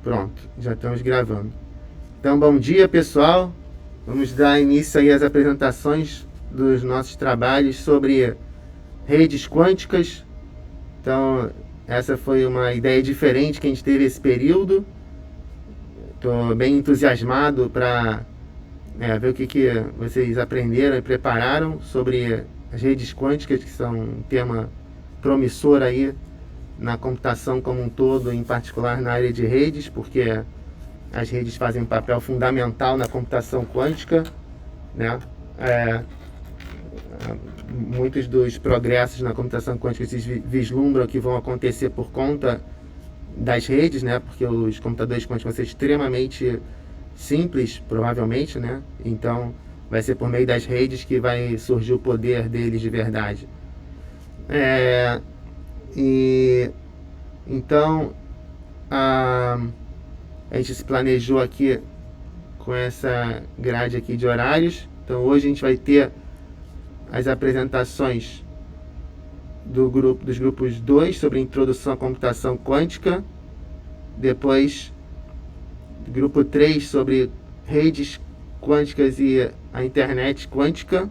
Pronto, já estamos gravando. Então, bom dia, pessoal. Vamos dar início aí às apresentações dos nossos trabalhos sobre redes quânticas. Então, essa foi uma ideia diferente que a gente teve esse período. Estou bem entusiasmado para ver o que vocês aprenderam e prepararam sobre as redes quânticas, que são um tema promissor aí na computação como um todo, em particular na área de redes, porque as redes fazem um papel fundamental na computação quântica, né? Muitos dos progressos na computação quântica se vislumbram que vão acontecer por conta das redes, né? Porque os computadores quânticos vão ser extremamente simples, provavelmente, né? Então, vai ser por meio das redes que vai surgir o poder deles de verdade. Então, a gente se planejou aqui com essa grade aqui de horários. Então, hoje a gente vai ter as apresentações dos grupos 2 sobre introdução à computação quântica. Depois, grupo 3 sobre redes quânticas e a internet quântica.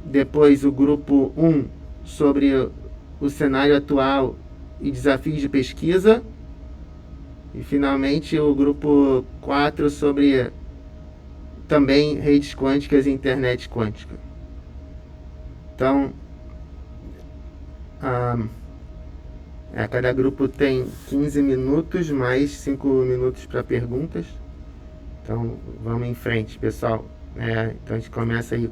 Depois, o grupo 1 sobre o cenário atual e desafios de pesquisa. E, finalmente, o grupo 4 sobre também redes quânticas e internet quântica. Então, cada grupo tem 15 minutos, mais 5 minutos para perguntas. Então, vamos em frente, pessoal. Então, a gente começa aí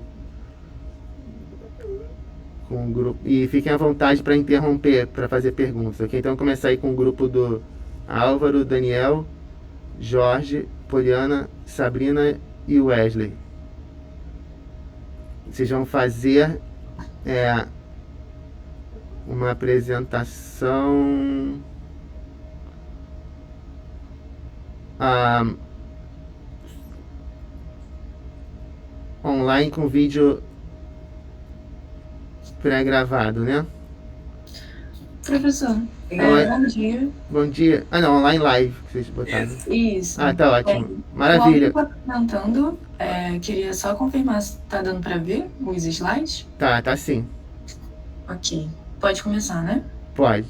com o grupo. E fiquem à vontade para interromper, para fazer perguntas, ok? Então, começar aí com o grupo do Álvaro, Daniel, Jorge, Poliana, Sabrina e Wesley. Vocês vão fazer uma apresentação online com vídeo pré-gravado, né? Professor, bom dia. Bom dia. Não, online live que vocês botaram. Isso. Tá ótimo. Maravilha. Estou apresentando, queria só confirmar se está dando para ver os slides. Tá sim. Ok. Pode começar, né? Pode.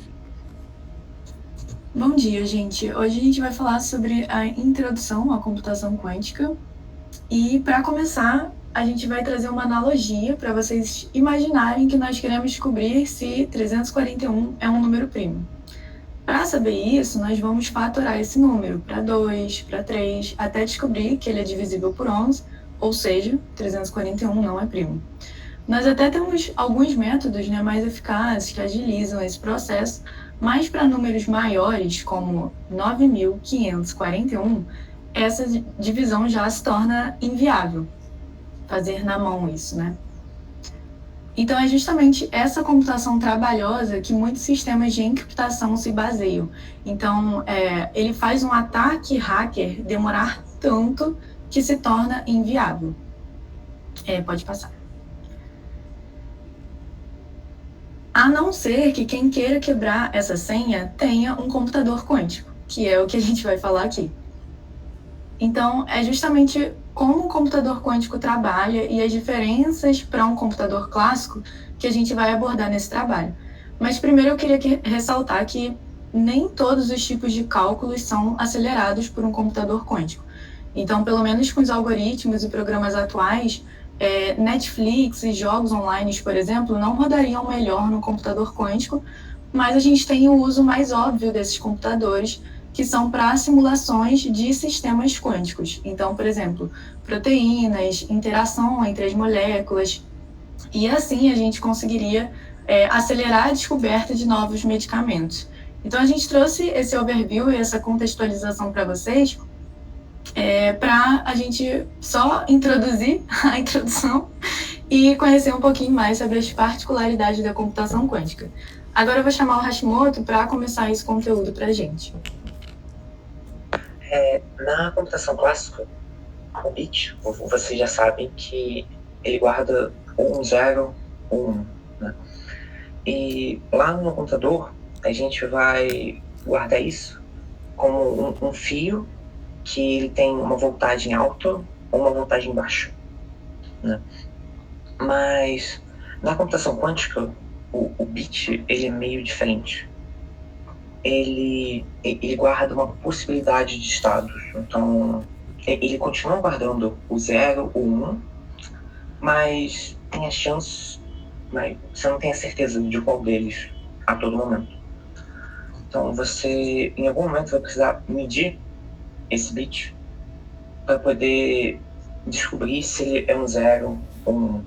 Bom dia, gente. Hoje a gente vai falar sobre a introdução à computação quântica. E, para começar, a gente vai trazer uma analogia para vocês imaginarem que nós queremos descobrir se 341 é um número primo. Para saber isso, nós vamos fatorar esse número para 2, para 3, até descobrir que ele é divisível por 11, ou seja, 341 não é primo. Nós até temos alguns métodos mais eficazes que agilizam esse processo, mas para números maiores, como 9.541, essa divisão já se torna inviável. Fazer na mão isso, né? Então, é justamente essa computação trabalhosa que muitos sistemas de encriptação se baseiam. Então, ele faz um ataque hacker demorar tanto que se torna inviável. Pode passar. A não ser que quem queira quebrar essa senha tenha um computador quântico, que é o que a gente vai falar aqui. Então, é justamente como o computador quântico trabalha e as diferenças para um computador clássico que a gente vai abordar nesse trabalho. Mas primeiro eu queria ressaltar que nem todos os tipos de cálculos são acelerados por um computador quântico. Então, pelo menos com os algoritmos e programas atuais, Netflix e jogos online, por exemplo, não rodariam melhor no computador quântico, mas a gente tem o uso mais óbvio desses computadores, que são para simulações de sistemas quânticos. Então, por exemplo, proteínas, interação entre as moléculas, e assim a gente conseguiria acelerar a descoberta de novos medicamentos. Então, a gente trouxe esse overview e essa contextualização para vocês, para a gente só introduzir a introdução e conhecer um pouquinho mais sobre as particularidades da computação quântica. Agora eu vou chamar o Hashimoto para começar esse conteúdo para a gente. Na computação clássica, o bit, vocês já sabem que ele guarda 1, 0, 1, né? E lá no computador, a gente vai guardar isso como um fio que ele tem uma voltagem alta ou uma voltagem baixa, né? Mas na computação quântica, o bit ele é meio diferente. Ele guarda uma possibilidade de estados. Então, ele continua guardando o 0 ou 1, mas tem a chance, mas você não tem a certeza de qual deles a todo momento. Então, você, em algum momento, vai precisar medir esse bit para poder descobrir se ele é um 0 ou um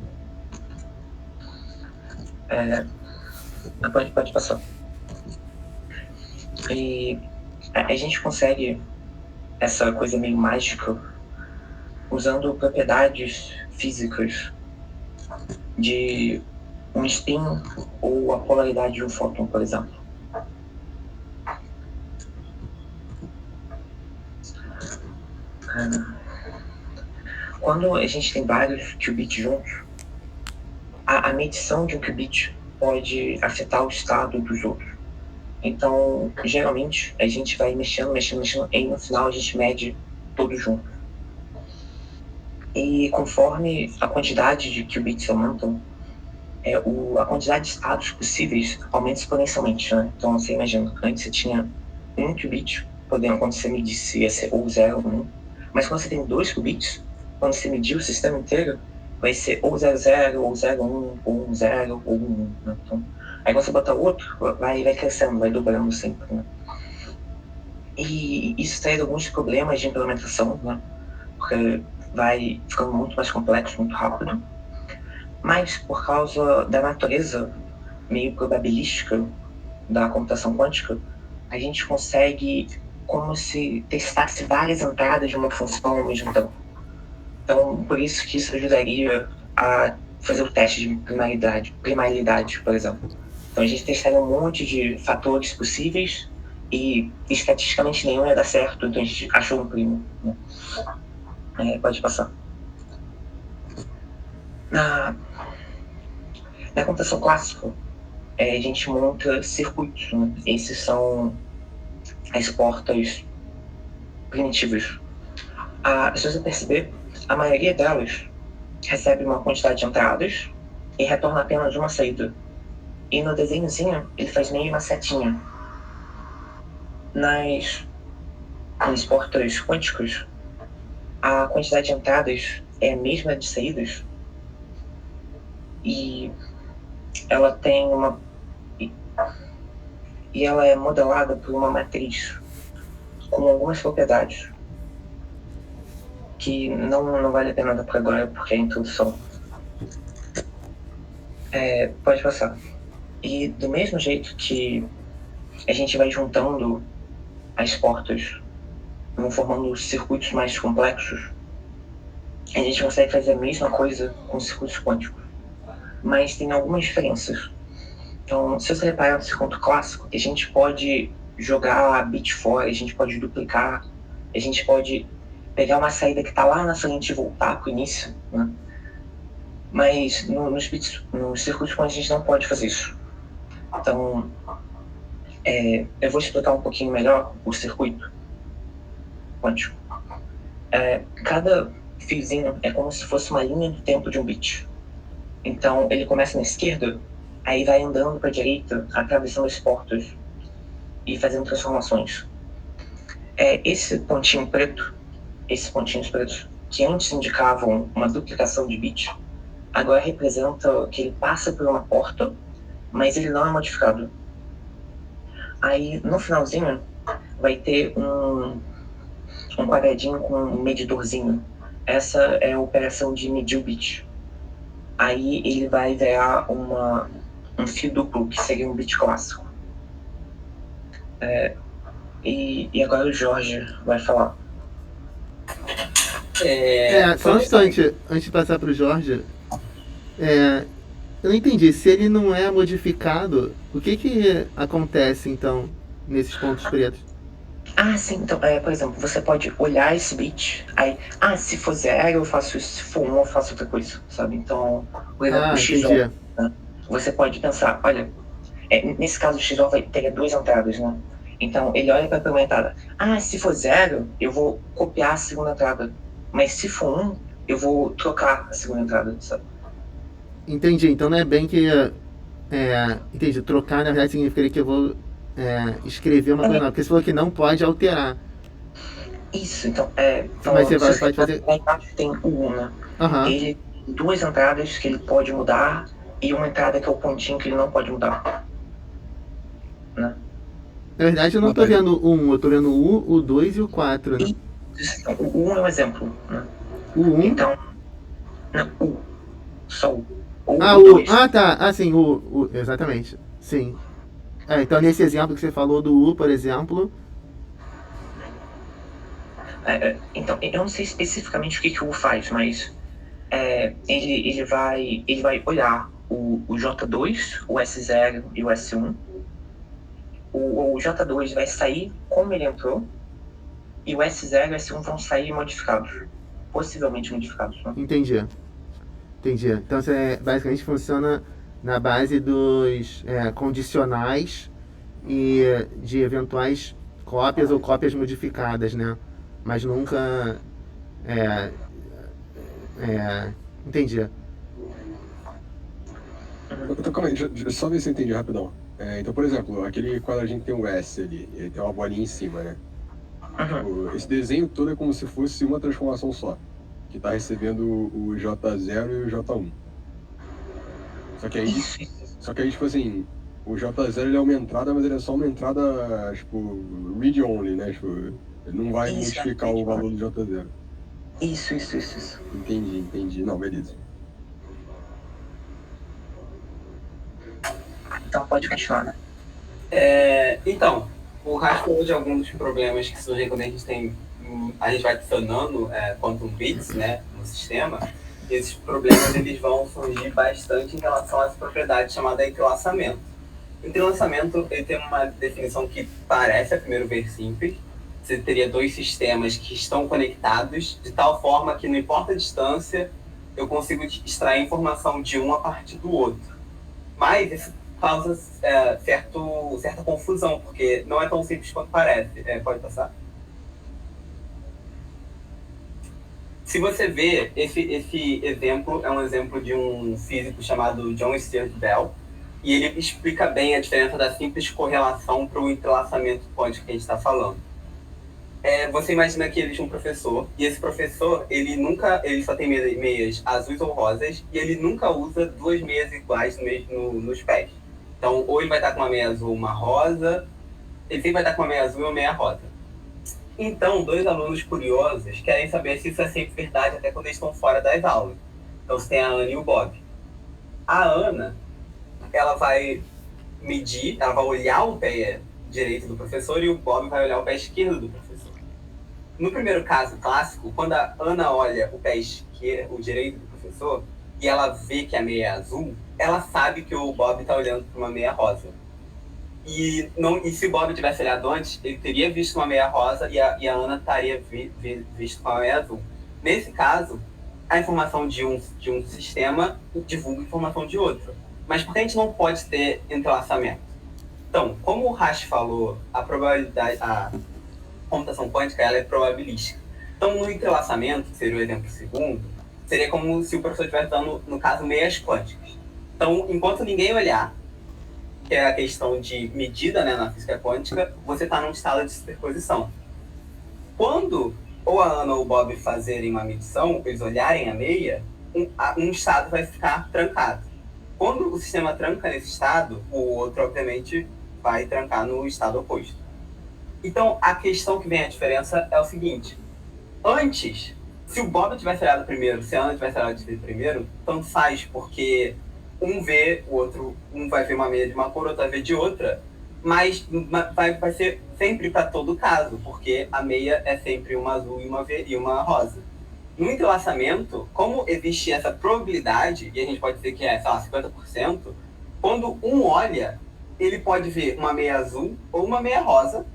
1. Pode passar. E a gente consegue essa coisa meio mágica usando propriedades físicas de um spin ou a polaridade de um fóton, por exemplo. Quando a gente tem vários qubits juntos, a medição de um qubit pode afetar o estado dos outros. Então, geralmente, a gente vai mexendo, e no final a gente mede todos juntos. E conforme a quantidade de qubits aumentam, a quantidade de estados possíveis aumenta exponencialmente, né? Então, você imagina, antes você tinha um qubit, podendo, quando você medisse, ia ser ou 0 ou 1. Mas quando você tem 2 qubits, quando você medir o sistema inteiro, vai ser ou 00, ou 01, ou 10, ou 1. Né? Então, aí quando você botar outro, vai crescendo, vai dobrando sempre. Né? E isso traz alguns problemas de implementação, né? Porque vai ficando muito mais complexo, muito rápido. Mas por causa da natureza meio probabilística da computação quântica, a gente consegue como se testasse várias entradas de uma função ao mesmo tempo. Então, por isso que isso ajudaria a fazer o teste de primalidade, por exemplo. Então, a gente testaria um monte de fatores possíveis e estatisticamente nenhum ia dar certo, então a gente achou um primo. Né? Pode passar. Na computação clássica, a gente monta circuitos. Né? Esses são as portas primitivas. Se você perceber, a maioria delas recebe uma quantidade de entradas e retorna apenas uma saída. E no desenhozinho, ele faz meio uma setinha. Nas portas quânticas, a quantidade de entradas é a mesma de saídas. E ela tem e ela é modelada por uma matriz com algumas propriedades que não vale a pena dar para agora porque é a introdução. Pode passar. E do mesmo jeito que a gente vai juntando as portas, vão formando circuitos mais complexos, a gente consegue fazer a mesma coisa com circuitos quânticos. Mas tem algumas diferenças. Então, se você reparar no circuito clássico, a gente pode jogar bit fora, a gente pode duplicar, a gente pode pegar uma saída que está lá na frente e voltar para o início, né? Mas nos circuitos quânticos a gente não pode fazer isso. Então, eu vou explicar um pouquinho melhor o circuito quântico. Cada fiozinho é como se fosse uma linha do tempo de um bit. Então, ele começa na esquerda, aí vai andando para a direita, atravessando as portas e fazendo transformações. Esses pontinhos pretos, que antes indicavam uma duplicação de bit, agora representa que ele passa por uma porta, mas ele não é modificado. Aí, no finalzinho, vai ter um quadradinho com um medidorzinho. Essa é a operação de medir o bit. Aí ele vai virar um fio duplo, que seria um bit clássico. E agora o Jorge vai falar. Só um instante, antes de passar para o Jorge. Eu não entendi, se ele não é modificado, o que acontece então nesses pontos pretos? Sim, então, por exemplo, você pode olhar esse bit, aí, se for 0 eu faço isso, se for 1 eu faço outra coisa, sabe? Então, por exemplo, o XO, né? Você pode pensar, olha, nesse caso o XO teria 2 entradas, né? Então, ele olha para a primeira entrada. Ah, se for 0, eu vou copiar a segunda entrada. Mas se for 1, eu vou trocar a segunda entrada, sabe? Entendi. Então não é bem que... entendi. Trocar, na verdade, significaria que eu vou escrever uma coisa nova. Porque você falou que não pode alterar. Isso, então, Mas você pode fazer... Lá embaixo tem o 1, né? Aham. Ele tem 2 entradas que ele pode mudar e uma entrada que é o pontinho que ele não pode mudar. Né? Na verdade, eu não tô vendo o 1, eu tô vendo o 1, o 2 e o 4, né? Então, o 1 é um exemplo, né? O 1... Então, não, o. Só o. Ou Ah, o 2. tá. Ah, sim, exatamente. Sim. Então, nesse exemplo que você falou do U, por exemplo... Então, eu não sei especificamente o que o U faz, mas ele vai olhar o J2, o S0 e o S1. O J2 vai sair como ele entrou, e o S0 e o S1 vão sair modificados. Possivelmente modificados, né? Entendi. Então, você basicamente funciona na base dos condicionais e de eventuais cópias ou cópias modificadas, né? Mas nunca... entendi. Então, calma aí, só ver se eu entendi rapidão. Então, por exemplo, aquele quadradinho que tem um S ali, ele tem uma bolinha em cima, né? Uhum. Esse desenho todo é como se fosse uma transformação só, que está recebendo o J0 e o J1. Só que aí, tipo assim, o J0 ele é uma entrada, mas ele é só uma entrada, tipo, read-only, né? Tipo, ele não vai modificar o valor do J0. Isso. Entendi. Não, beleza. Então pode continuar, né? Então, o Rafa falou de alguns dos problemas que surgem quando a gente vai adicionando quantum bits, né, no sistema. E esses problemas eles vão surgir bastante em relação a essa propriedade chamada entrelaçamento. Entrelaçamento ele tem uma definição que parece a primeiro ver simples. Você teria dois sistemas que estão conectados de tal forma que não importa a distância, eu consigo extrair informação de um a partir do outro. Mas isso causa certa confusão, porque não é tão simples quanto parece. Pode passar? Se você ver, esse exemplo é um exemplo de um físico chamado John Stuart Bell, e ele explica bem a diferença da simples correlação para o entrelaçamento quântico que a gente está falando. Você imagina que existe um professor, e esse professor, ele só tem meias azuis ou rosas, e ele nunca usa duas meias iguais nos pés. Então, ou ele vai estar com uma meia azul ou uma rosa, ele sempre vai estar com uma meia azul e uma meia rosa. Então, dois alunos curiosos querem saber se isso é sempre verdade até quando eles estão fora das aulas. Então, você tem a Ana e o Bob. A Ana, ela vai medir, ela vai olhar o pé direito do professor e o Bob vai olhar o pé esquerdo do professor. No primeiro caso clássico, quando a Ana olha o pé esquerdo, o direito do professor, e ela vê que a meia é azul, ela sabe que o Bob está olhando para uma meia rosa. E se o Bob tivesse olhado antes, ele teria visto uma meia rosa e a Ana estaria visto uma meia azul. Nesse caso, a informação de um sistema divulga a informação de outro. Mas por que a gente não pode ter entrelaçamento? Então, como o Rasch falou, a computação quântica ela é probabilística. Então, no entrelaçamento, que seria o exemplo segundo, seria como se o professor estivesse dando, no caso, meias quânticas. Então, enquanto ninguém olhar, que é a questão de medida, né, na física quântica, você está num estado de superposição. Quando ou a Ana ou o Bob fazerem uma medição, eles olharem a meia, um estado vai ficar trancado. Quando o sistema tranca nesse estado, o outro, obviamente, vai trancar no estado oposto. Então, a questão que vem a diferença é o seguinte. Antes, se o Bob tivesse olhado primeiro, se a Ana tivesse olhado primeiro, tanto faz, porque um vê, o outro, um vai ver uma meia de uma cor, outro vai ver de outra, mas vai ser sempre para todo caso, porque a meia é sempre uma azul e uma rosa. No entrelaçamento, como existe essa probabilidade, e a gente pode dizer que é, sei lá, 50%, quando um olha, ele pode ver uma meia azul ou uma meia rosa,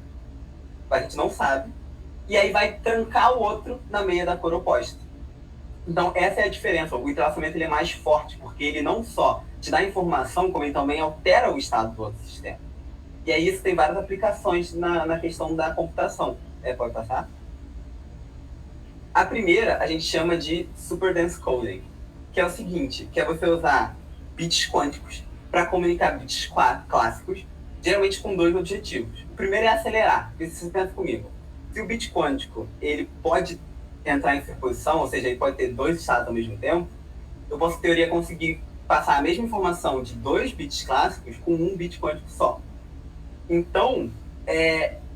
a gente não sabe, e aí vai trancar o outro na meia da cor oposta. Então, essa é a diferença. O entrelaçamento ele é mais forte, porque ele não só te dá informação, como ele também altera o estado do outro sistema. E aí isso tem várias aplicações na questão da computação. Pode passar? A primeira a gente chama de Super Dense Coding, que é o seguinte, que é você usar bits quânticos para comunicar bits clássicos, geralmente com 2 objetivos. O primeiro é acelerar, porque você pensa comigo. Se o bit quântico ele pode entrar em superposição, ou seja, ele pode ter 2 estados ao mesmo tempo, eu posso, em teoria, conseguir passar a mesma informação de 2 bits clássicos com 1 bit quântico só. Então,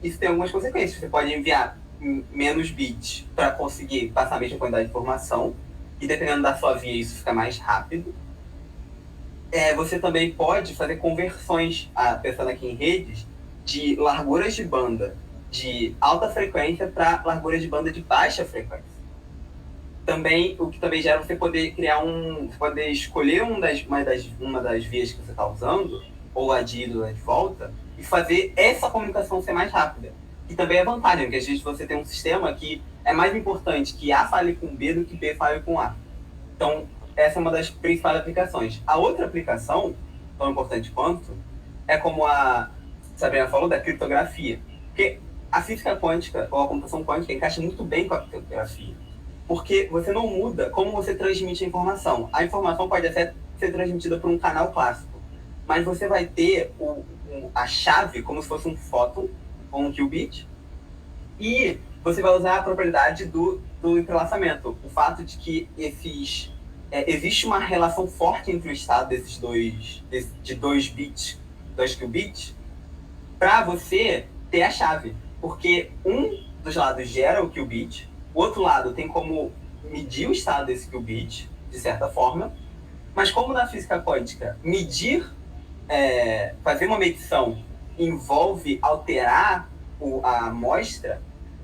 isso tem algumas consequências. Você pode enviar menos bits para conseguir passar a mesma quantidade de informação, e dependendo da sua via isso fica mais rápido. Você também pode fazer conversões, pensando aqui em redes, de larguras de banda de alta frequência para larguras de banda de baixa frequência. Também, o que também gera você poder criar você poder escolher uma das vias que você está usando, ou a de ida ou a de volta, e fazer essa comunicação ser mais rápida. Que também é vantagem, porque às vezes você tem um sistema que é mais importante que A fale com B do que B fale com A. Então, essa é uma das principais aplicações. A outra aplicação, tão importante quanto, é como a Sabrina falou, da criptografia. Porque a física quântica, ou a computação quântica, encaixa muito bem com a criptografia. Porque você não muda como você transmite a informação. A informação pode até ser transmitida por um canal clássico, mas você vai ter a chave como se fosse um fóton, ou um qubit, e você vai usar a propriedade do entrelaçamento. O fato de que existe uma relação forte entre o estado desses de 2 bits, 2 qubits, para você ter a chave. Porque um dos lados gera o qubit, o outro lado tem como medir o estado desse qubit, de certa forma, mas como na física quântica, fazer uma medição envolve alterar a amostra,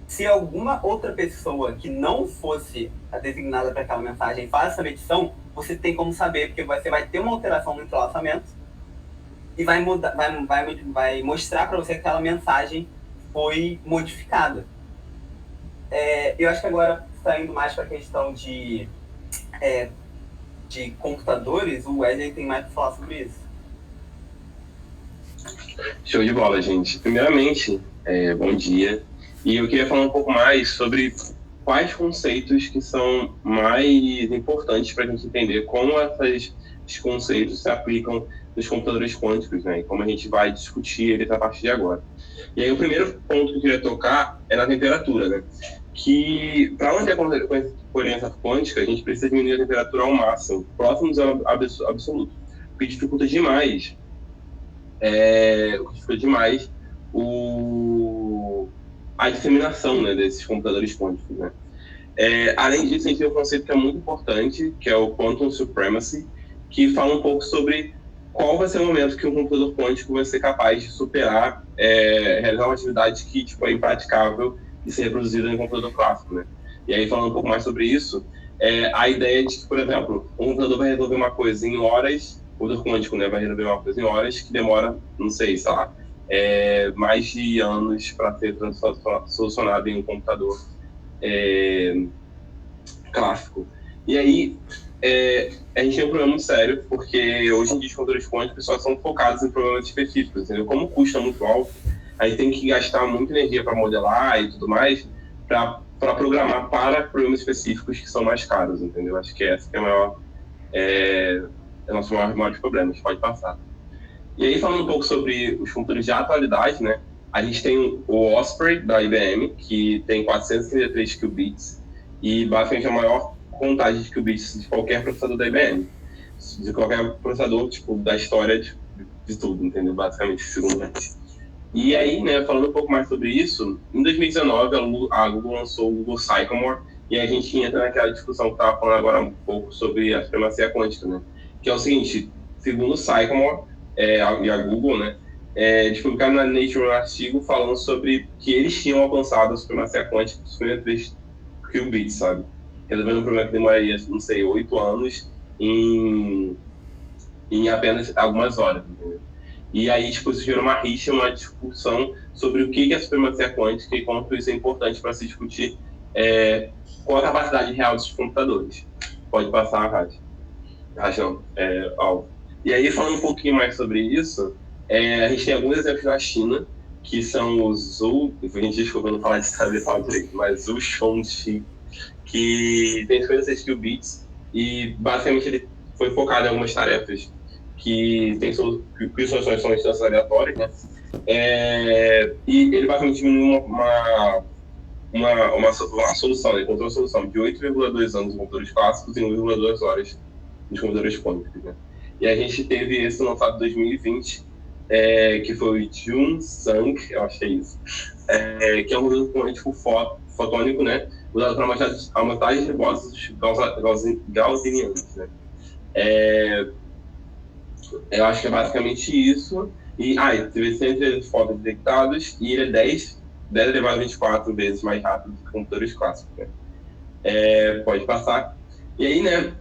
se alguma outra pessoa que não fosse a designada para aquela mensagem faz essa medição, você tem como saber, porque você vai ter uma alteração no entrelaçamento e vai mostrar para você que aquela mensagem foi modificada. Eu acho que agora, saindo mais para a questão de computadores, o Wesley tem mais para falar sobre isso. Show de bola, gente. Primeiramente, bom dia. E eu queria falar um pouco mais sobre quais conceitos que são mais importantes para a gente entender como esses conceitos se aplicam nos computadores quânticos, né? E como a gente vai discutir eles a partir de agora. E aí o primeiro ponto que eu queria tocar é na temperatura, né? Que para manter a coerência quântica, a gente precisa diminuir a temperatura ao máximo, próximo do zero absoluto. O que dificulta demais a disseminação, né, desses computadores quânticos, né? Além disso, a gente tem um conceito que é muito importante, que é o Quantum Supremacy, que fala um pouco sobre qual vai ser o momento que um computador quântico vai ser capaz de superar, realizar uma atividade que é impraticável de ser reproduzida em um computador clássico, né? E aí, falando um pouco mais sobre isso, a ideia de que, por exemplo, um computador vai resolver uma coisa em horas, o computador quântico, né, vai resolver uma coisa em horas que demora, não sei, sei lá, mais de anos para ser solucionado em um computador clássico. E aí, a gente tem um problema muito sério, porque hoje em dia os computadores quânticos só são focados em problemas específicos, entendeu? Como custa muito alto, a gente tem que gastar muita energia para modelar e tudo mais, para programar para problemas específicos que são mais caros, entendeu? Acho que esse que é o nosso maior problema. A gente pode passar. E aí, falando um pouco sobre os computadores de atualidade, né? A gente tem o Osprey, da IBM, que tem 433 qubits, e basicamente é a maior contagem de qubits de qualquer processador da IBM. De qualquer processador, da história de tudo, entendeu? Basicamente, segundo eles. E aí, né, falando um pouco mais sobre isso, em 2019 a Google lançou o Google Sycamore, e a gente entra naquela discussão que estava falando agora um pouco sobre a supremacia quântica, né? Que é o seguinte, segundo o Sycamore e a Google, né, eles publicaram na Nature um artigo falando sobre que eles tinham alcançado a supremacia quântica dos 53 qubits, sabe? Resolvendo um problema que demoraria, não sei, 8 anos em apenas algumas horas, entendeu? E aí, isso gerou uma rixa, uma discussão sobre o que é a supremacia quântica e quanto isso é importante para se discutir qual a capacidade real dos computadores. Pode passar, Raj. Raj não, Alvo. E aí, falando um pouquinho mais sobre isso, A gente tem alguns exemplos na China, que são os Zhou, a gente desculpa não falar de saber falar direito, mas Zhou Shongxi, que tem 56 qubits, e basicamente ele foi focado em algumas tarefas que soluções são instâncias aleatórias, né? E ele basicamente diminuiu uma solução, ele encontrou uma solução de 8,2 anos em computadores clássicos e 1,2 horas nos computadores quânticos, né? E a gente teve esse lançado em 2020, que foi o Jun Sang, eu acho que é isso, que é um computador quântico fotônico, né? Usado para a montagem de bósons gaussianos, né? Eu acho que é basicamente isso. E teve 113 fótons detectados e ele é 10 elevado a 24 vezes mais rápido que computadores clássicos, né? Pode passar. E aí, né,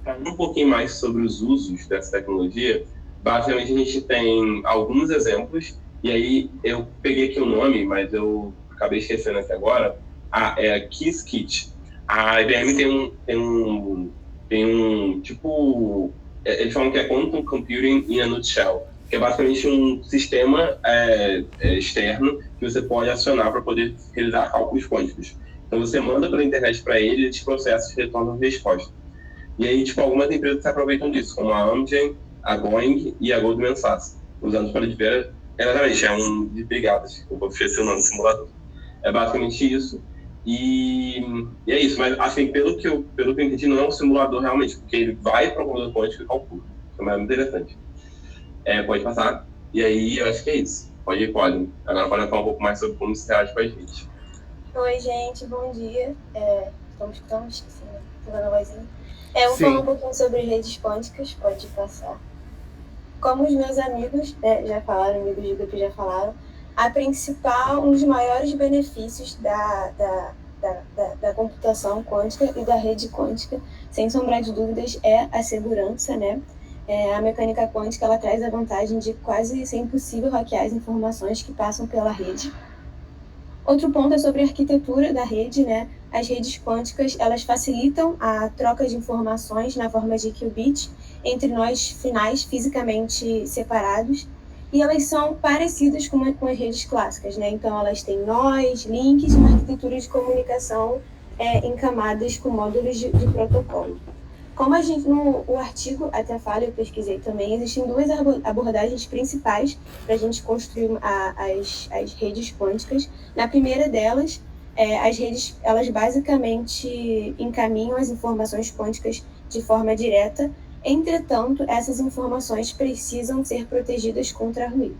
falando um pouquinho mais sobre os usos dessa tecnologia, basicamente a gente tem alguns exemplos, e aí eu peguei aqui o nome, mas eu acabei esquecendo aqui agora, é a Qiskit. A IBM tem um tipo, eles falam que é Quantum Computing in a Nutshell, que é basicamente um sistema externo que você pode acionar para poder realizar cálculos quânticos. Então você manda pela internet para ele, esses processos retornam resposta. E aí, tipo, algumas empresas se aproveitam disso, como a Amgen, a Boeing e a Goldman Sachs, usando para diversas... Exatamente, é um de brigadas, eu vou esquecer o nome do simulador. É basicamente isso. E é isso, mas assim, pelo que eu entendi, não é um simulador realmente, porque ele vai para um computador quântico e calcula. Isso é muito interessante. Pode passar. E aí, eu acho que é isso. Pode. Agora pode falar um pouco mais sobre como se reage com a gente. Oi, gente, bom dia. Estão me escutando? Esqueci, né? Tô dando a vozinha. Eu vou falar um pouquinho sobre redes quânticas, pode passar. Como os meus amigos já falaram, amigos do grupo já falaram, um dos maiores benefícios da computação quântica e da rede quântica, sem sombra de dúvidas, é a segurança, né? A mecânica quântica, ela traz a vantagem de quase ser impossível hackear as informações que passam pela rede. Outro ponto é sobre a arquitetura da rede, né? As redes quânticas, elas facilitam a troca de informações na forma de qubit entre nós finais fisicamente separados, e elas são parecidas com as redes clássicas, né? Então, elas têm nós, links e uma arquitetura de comunicação em camadas com módulos de protocolo. Como a gente, o artigo até fala, eu pesquisei também, existem duas abordagens principais para a gente construir as redes quânticas. Na primeira delas, as redes, elas basicamente encaminham as informações quânticas de forma direta. Entretanto, essas informações precisam ser protegidas contra ruído.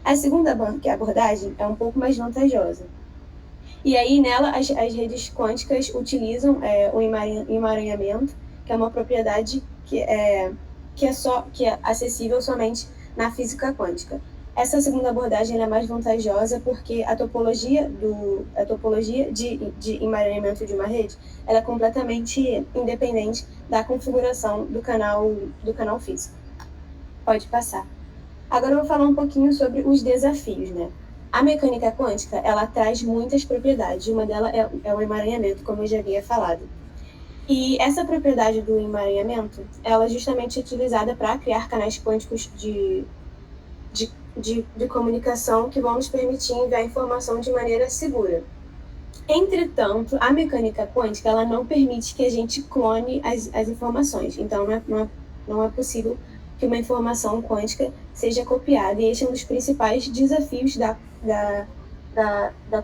A segunda abordagem é um pouco mais vantajosa. E aí, nela, as redes quânticas utilizam o emaranhamento, que é uma propriedade que é acessível somente na física quântica. Essa segunda abordagem é mais vantajosa porque a topologia de emaranhamento de uma rede, ela é completamente independente da configuração do canal físico. Pode passar. Agora eu vou falar um pouquinho sobre os desafios, né? A mecânica quântica, ela traz muitas propriedades. Uma delas é o emaranhamento, como eu já havia falado. E essa propriedade do emaranhamento, ela é justamente utilizada para criar canais quânticos de comunicação que vão nos permitir enviar informação de maneira segura. Entretanto, a mecânica quântica, ela não permite que a gente clone as informações. Então, não é possível que uma informação quântica seja copiada. E esse é um dos principais desafios da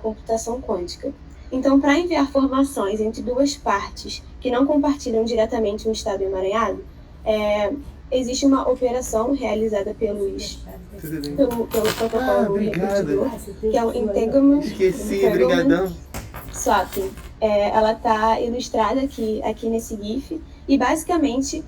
computação quântica. Então, para enviar informações entre duas partes que não compartilham diretamente um estado emaranhado, existe uma operação realizada pelo protocolo repetidor, que é o Entanglement Swapping. Ela está ilustrada aqui nesse GIF, e basicamente,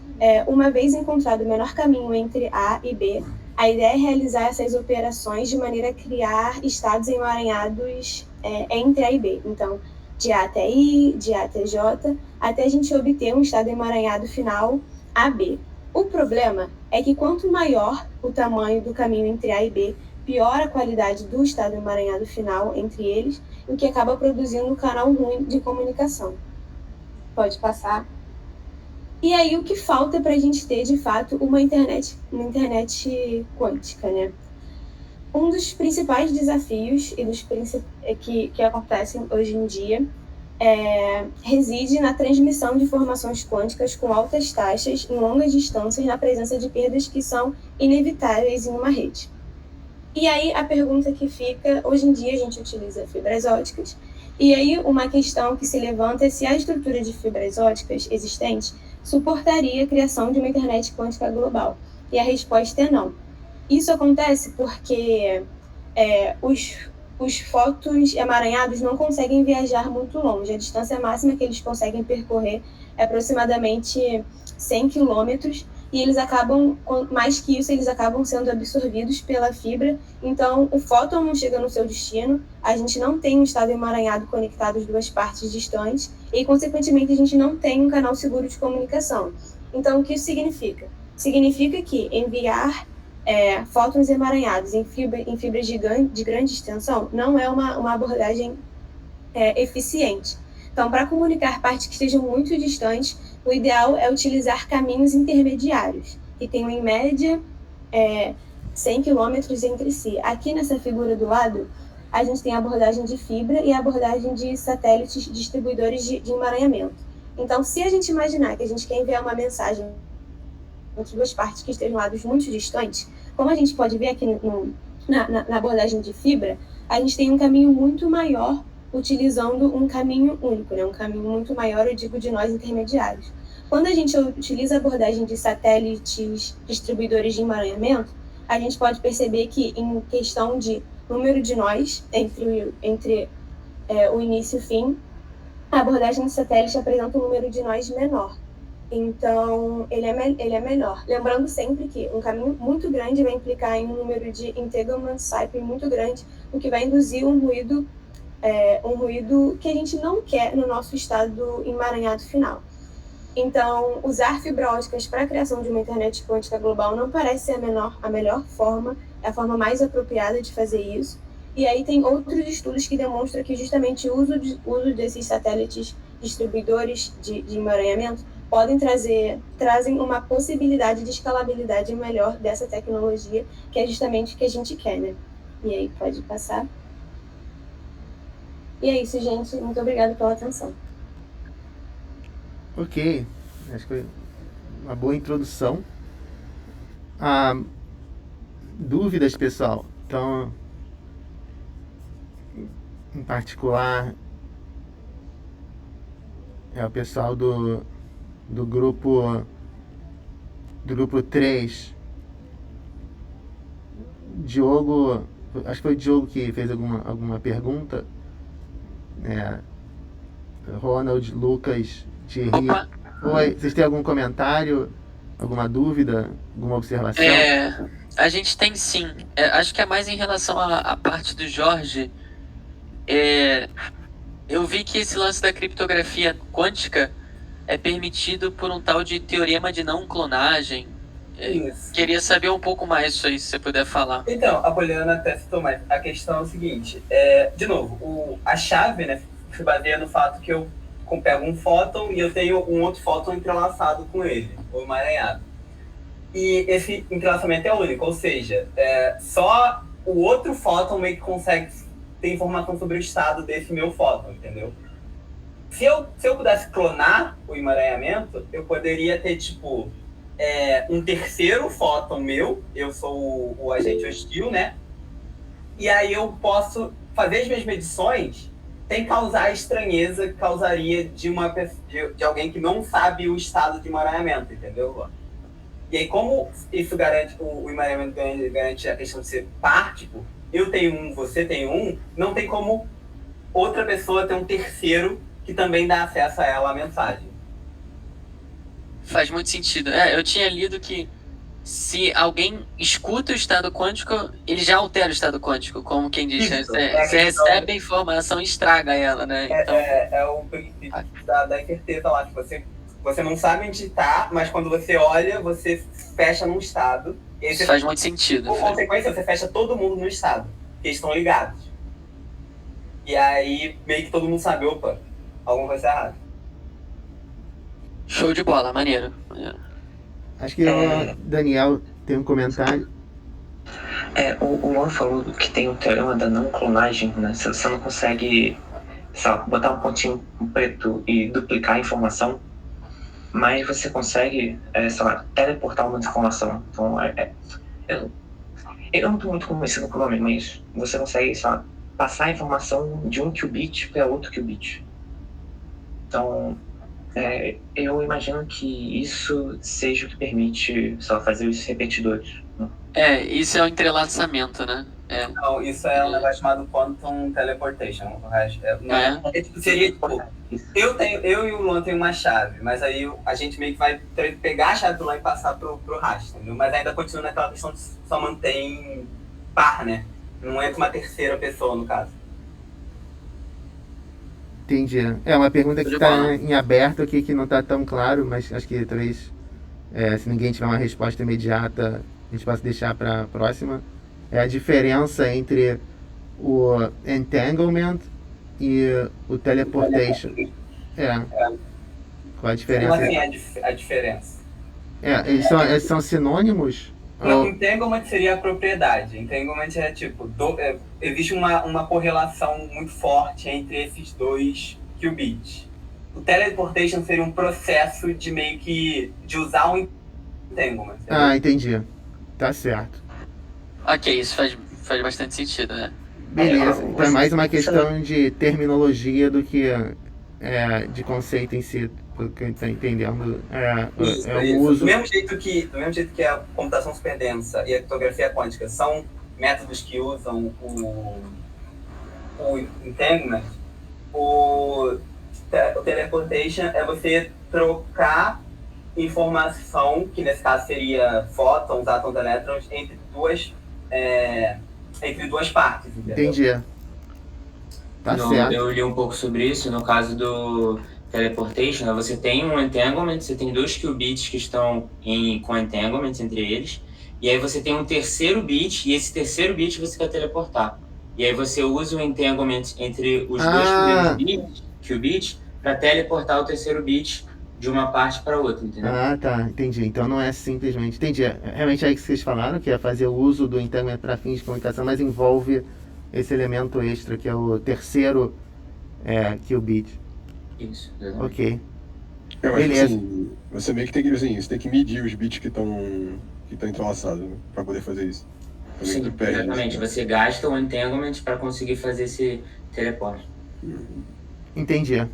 uma vez encontrado o menor caminho entre A e B, a ideia é realizar essas operações de maneira a criar estados emaranhados entre A e B. Então, de A até I, de A até J, até a gente obter um estado emaranhado final AB. O problema é que quanto maior o tamanho do caminho entre A e B, pior a qualidade do estado emaranhado final entre eles, o que acaba produzindo um canal ruim de comunicação. Pode passar. E aí o que falta para a gente ter, de fato, uma internet quântica, né? Um dos principais desafios e que acontecem hoje em dia reside na transmissão de informações quânticas com altas taxas em longas distâncias, na presença de perdas que são inevitáveis em uma rede. E aí a pergunta que fica, hoje em dia a gente utiliza fibras óticas, e aí uma questão que se levanta é se a estrutura de fibras óticas existente suportaria a criação de uma internet quântica global. E a resposta é não. Isso acontece porque os fótons emaranhados não conseguem viajar muito longe. A distância máxima que eles conseguem percorrer é aproximadamente 100 quilômetros, e eles acabam, mais que isso, eles acabam sendo absorvidos pela fibra. Então, o fóton não chega no seu destino, a gente não tem um estado emaranhado conectado às duas partes distantes, e, consequentemente, a gente não tem um canal seguro de comunicação. Então, o que isso significa? Significa que enviar fótons emaranhados em fibras de grande extensão não é uma abordagem eficiente. Então, para comunicar partes que estejam muito distantes, o ideal é utilizar caminhos intermediários, que tenham, em média, 100 quilômetros entre si. Aqui nessa figura do lado, a gente tem a abordagem de fibra e a abordagem de satélites distribuidores de emaranhamento. Então, se a gente imaginar que a gente quer enviar uma mensagem entre duas partes que estejam lados muito distantes, como a gente pode ver aqui na abordagem de fibra, a gente tem um caminho muito maior utilizando um caminho único, né? Um caminho muito maior, eu digo, de nós intermediários. Quando a gente utiliza a abordagem de satélites distribuidores de emaranhamento, a gente pode perceber que, em questão de número de nós entre o início e o fim, a abordagem de satélite apresenta um número de nós menor. Então, ele é menor. Lembrando sempre que um caminho muito grande vai implicar em um número de entanglement cycle muito grande, o que vai induzir um ruído que a gente não quer no nosso estado emaranhado final. Então, usar fibra óticas para a criação de uma internet quântica global não parece ser a melhor forma, é a forma mais apropriada de fazer isso. E aí tem outros estudos que demonstram que justamente o uso desses satélites distribuidores de emaranhamento trazem uma possibilidade de escalabilidade melhor dessa tecnologia, que é justamente o que a gente quer, né? E aí, pode passar. E é isso, gente. Muito obrigada pela atenção. Ok. Acho que foi uma boa introdução. Dúvidas, pessoal? Então, em particular, o pessoal do grupo 3, Diogo, acho que foi o Diogo que fez alguma pergunta, Ronald, Lucas, Thierry. Oi, vocês têm algum comentário, alguma dúvida, alguma observação? A gente tem sim, acho que é mais em relação à parte do Jorge. Eu vi que esse lance da criptografia quântica é permitido por um tal de teorema de não clonagem. Isso. Queria saber um pouco mais isso aí, se você puder falar. Então, a Poliana até citou, mas a questão é o seguinte, de novo, a chave, né, se baseia no fato que eu pego um fóton e eu tenho um outro fóton entrelaçado com ele, ou emaranhado. E esse entrelaçamento é único, ou seja, só o outro fóton meio que consegue ter informação sobre o estado desse meu fóton, entendeu? Se eu pudesse clonar o emaranhamento, eu poderia ter, tipo, um terceiro fóton meu, eu sou o agente hostil, né? E aí eu posso fazer as minhas medições sem causar a estranheza que causaria de alguém que não sabe o estado de emaranhamento, entendeu? E aí, como isso garante, o emaranhamento garante a questão de ser par, tipo, eu tenho um, você tem um, não tem como outra pessoa ter um terceiro que também dá acesso a ela a mensagem. Faz muito sentido. Eu tinha lido que se alguém escuta o estado quântico, ele já altera o estado quântico, como quem diz. Você recebe a informação e estraga ela, né? Então... É o princípio da incerteza lá, que você não sabe onde está, mas quando você olha, você fecha num estado. E isso faz muito sentido. Por consequência, você fecha todo mundo no estado, porque eles estão ligados. E aí, meio que todo mundo sabe, opa, alguma coisa errada. Show de bola, maneiro. Acho que o Daniel tem um comentário. O Luan falou que tem o teorema da não clonagem, né? Você não consegue, sei lá, botar um pontinho preto e duplicar a informação, mas você consegue, sei lá, teleportar uma informação. Então, eu não estou muito convencido com o nome, mas você consegue, sei lá, passar a informação de um qubit para outro qubit. Então, eu imagino que isso seja o que permite, sei lá, fazer os repetidores. Né? Isso é o entrelaçamento, né? Não, isso é um negócio chamado Quantum Teleportation. Seria tipo, eu e o Luan tem uma chave, mas aí a gente meio que vai pegar a chave do Luan e passar pro rastro, entendeu? Mas ainda continua naquela questão de só mantém par, né? Não entra uma terceira pessoa, no caso. Entendi. É uma pergunta que está em aberto aqui, que não está tão claro, mas acho que talvez, se ninguém tiver uma resposta imediata, a gente possa deixar para a próxima. É a diferença entre o entanglement e o teleportation. Qual a diferença? Como assim a diferença? Eles são sinônimos? Não, entanglement seria a propriedade. Entanglement é tipo, existe uma correlação muito forte entre esses dois qubits. O teleportation seria um processo de meio que de usar o entanglement. Ah, entendi. Tá certo. Ok, isso faz bastante sentido, né? Beleza. Então é mais uma questão de terminologia do que de conceito em si. Pelo que eu estou entendendo, o uso. Do mesmo jeito que a computação superdensa e a criptografia quântica são métodos que usam o entanglement, o teleportation é você trocar informação, que nesse caso seria fótons, átomos, elétrons, entre duas partes. Entendeu? Entendi. Tá certo. Eu li um pouco sobre isso. No caso do teleportation, você tem um entanglement, você tem dois qubits que estão com entanglement entre eles, e aí você tem um terceiro bit, e esse terceiro bit você quer teleportar. E aí você usa o entanglement entre os dois primeiros qubits para teleportar o terceiro bit de uma parte para outra, entendeu? Ah, tá, entendi. Então não é simplesmente... Entendi. Realmente é isso que vocês falaram, que é fazer o uso do entanglement para fins de comunicação, mas envolve esse elemento extra, que é o terceiro qubit. Isso, exatamente. Ok. Beleza. Assim, você meio que tem que, você tem que medir os bits que estão entrelaçados, né, para poder fazer isso. Sim, exatamente. Você gasta o entanglement para conseguir fazer esse teleporte. Entendi.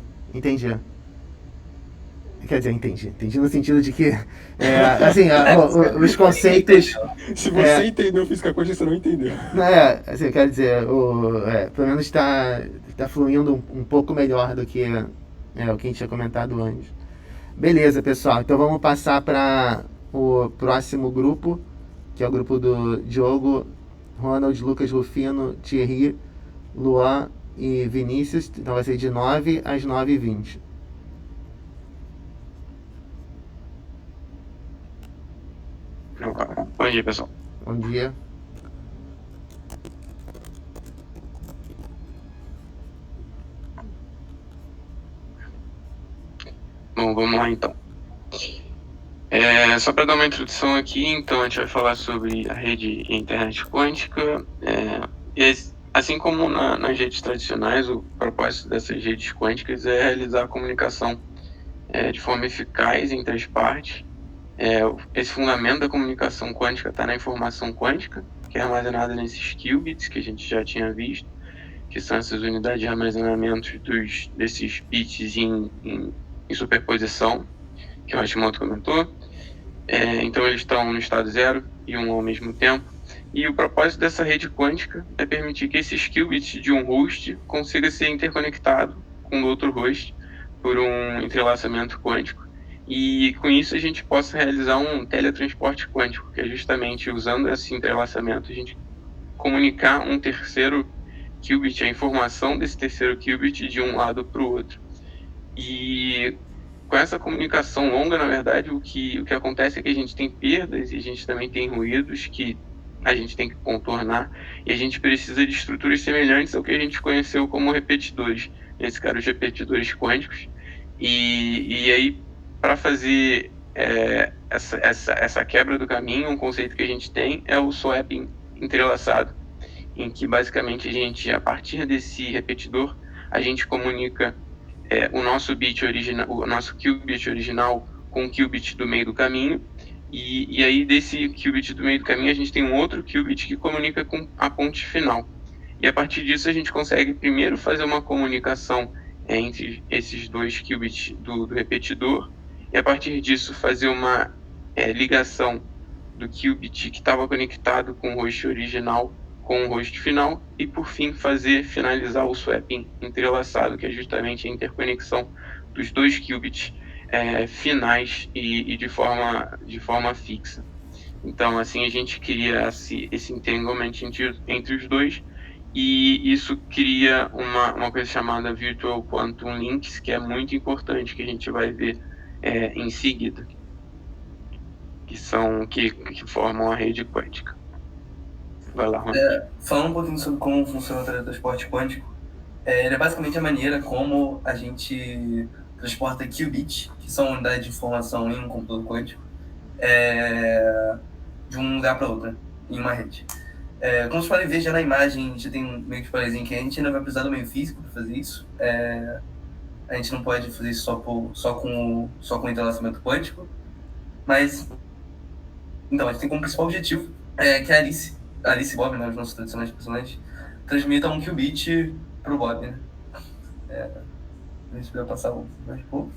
Quer dizer, entendi no sentido de que, os conceitos... Se você entendeu física quântica, você não entendeu. Assim, quer dizer, pelo menos está fluindo um pouco melhor do que o que a gente tinha comentado antes. Beleza, pessoal. Então vamos passar para o próximo grupo, que é o grupo do Diogo, Ronald, Lucas, Rufino, Thierry, Luan e Vinícius. Então vai ser de 9 às 9h20. Bom dia, pessoal. Bom dia. Bom, vamos lá então. Só para dar uma introdução aqui, então a gente vai falar sobre a rede e a internet quântica. Assim como nas redes tradicionais, o propósito dessas redes quânticas é realizar a comunicação de forma eficaz entre as partes. Esse fundamento da comunicação quântica está na informação quântica, que é armazenada nesses qubits que a gente já tinha visto, que são essas unidades de armazenamento desses bits em superposição, que o Hashimoto comentou. Então eles estão no estado 0 e 1 ao mesmo tempo. E o propósito dessa rede quântica é permitir que esses qubits de um host consiga ser interconectado com o outro host por um entrelaçamento quântico. E com isso a gente possa realizar um teletransporte quântico, que é justamente usando esse entrelaçamento a gente comunicar um terceiro qubit, a informação desse terceiro qubit de um lado para o outro. E com essa comunicação longa, na verdade, o que acontece é que a gente tem perdas e a gente também tem ruídos que a gente tem que contornar, e a gente precisa de estruturas semelhantes ao que a gente conheceu como repetidores, nesse caso os repetidores quânticos. E aí, para fazer essa quebra do caminho, um conceito que a gente tem é o swapping entrelaçado, em que basicamente a gente, a partir desse repetidor, a gente comunica o nosso bit original, o nosso qubit original com o qubit do meio do caminho, e aí desse qubit do meio do caminho a gente tem um outro qubit que comunica com a ponte final. E a partir disso a gente consegue primeiro fazer uma comunicação entre esses dois qubits do repetidor, e a partir disso fazer uma ligação do qubit que estava conectado com o host original com o host final, e por fim finalizar o swapping entrelaçado, que é justamente a interconexão dos dois qubits finais e de forma fixa. Então, assim, a gente cria esse entanglement entre os dois, e isso cria uma coisa chamada Virtual Quantum Links, que é muito importante, que a gente vai ver em seguida, que formam a rede quântica. Vai lá, falando um pouquinho sobre como funciona o teletransporte quântico, ele é basicamente a maneira como a gente transporta qubits, que são unidades de informação em um computador quântico, de um lugar para outro, em uma rede. Como vocês podem ver já na imagem, já tem um meio que spoilerzinho que a gente ainda vai precisar do meio físico para fazer isso. A gente não pode fazer isso só com o entrelaçamento quântico, mas então a gente tem como principal objetivo que a Alice e Bob, né, os nossos tradicionais personagens, transmitam um qubit pro Bob, né? Deixa eu passar mais pouco.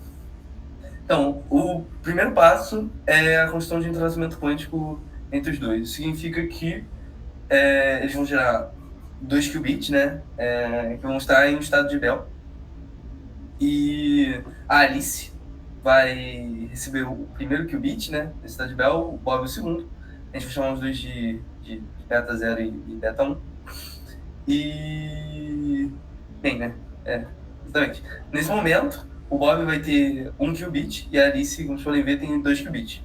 Então, o primeiro passo é a construção de entrelaçamento quântico entre os dois. Isso significa que eles vão gerar 2 qubits, né, que vão estar em um estado de Bell. E a Alice vai receber o primeiro qubit, né, nesse estado de Bell, o Bob o segundo. A gente vai chamar os dois de beta 0 e beta 1. E... bem, né? Exatamente. Nesse momento, o Bob vai ter 1 qubit e a Alice, como vocês podem ver, tem 2 qubits.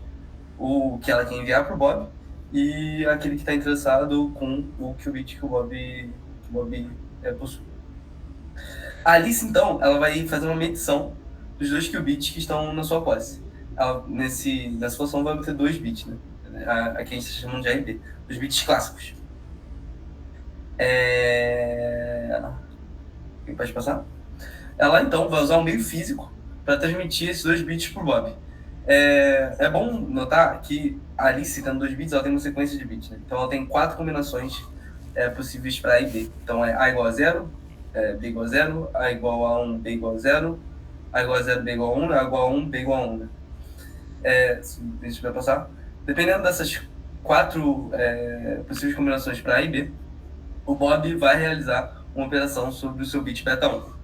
O que ela quer enviar para o Bob e aquele que está interessado com o qubit que o Bob possui. A Alice, então, ela vai fazer uma medição dos 2 qubits que estão na sua posse. Ela, nessa função, vai obter 2 bits, né? Aqui a gente está chamando de RB, os bits clássicos. Pode passar? Ela então vai usar um meio físico para transmitir esses 2 bits para o Bob. É bom notar que a Alice, tendo 2 bits, ela tem uma sequência de bits, né? Então ela tem 4 combinações possíveis para A e B. Então é A igual a 0, B igual a 0, A igual a 1, B igual a 0, A igual a 0, B igual a 1, A igual a 1, B igual a 1. Né? Deixa eu passar. Dependendo dessas 4 possíveis combinações para A e B, o Bob vai realizar uma operação sobre o seu bit beta 1.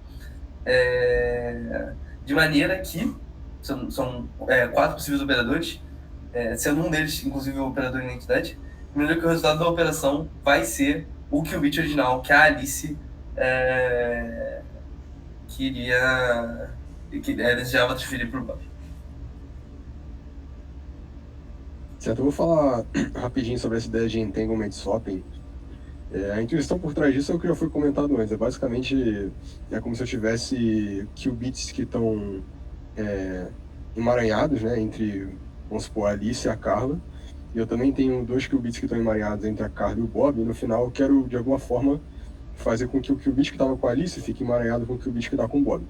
De maneira que são 4 possíveis operadores, sendo um deles, inclusive, o operador de identidade, de maneira que o resultado da operação vai ser o qubit original que a Alice desejava transferir para o Bob. Certo, eu vou falar rapidinho sobre essa ideia de entanglement swapping. A intuição por trás disso é o que já foi comentado antes. Basicamente, é como se eu tivesse qubits que estão emaranhados, né, entre, vamos supor, a Alice e a Carla. E eu também tenho 2 qubits que estão emaranhados entre a Carla e o Bob. E no final eu quero, de alguma forma, fazer com que o qubit que estava com a Alice fique emaranhado com o qubit que está com o Bob.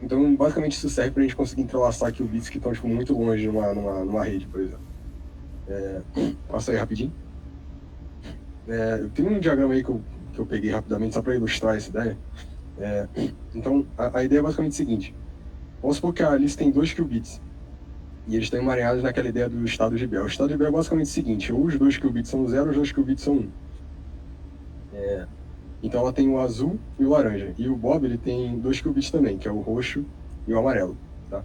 Então, basicamente, isso serve para a gente conseguir entrelaçar qubits que estão muito longe numa rede, por exemplo. Passa aí rapidinho. Tem um diagrama aí que eu peguei rapidamente só para ilustrar essa ideia. Então, a ideia é basicamente o seguinte. Vamos supor que a Alice tem 2 qubits e eles estão emaranhados naquela ideia do estado de Bell. O estado de Bell é basicamente o seguinte: ou os 2 qubits são 0 ou os 2 qubits são 1. Então ela tem o azul e o laranja. E o Bob ele tem 2 qubits também, que é o roxo e o amarelo. Tá?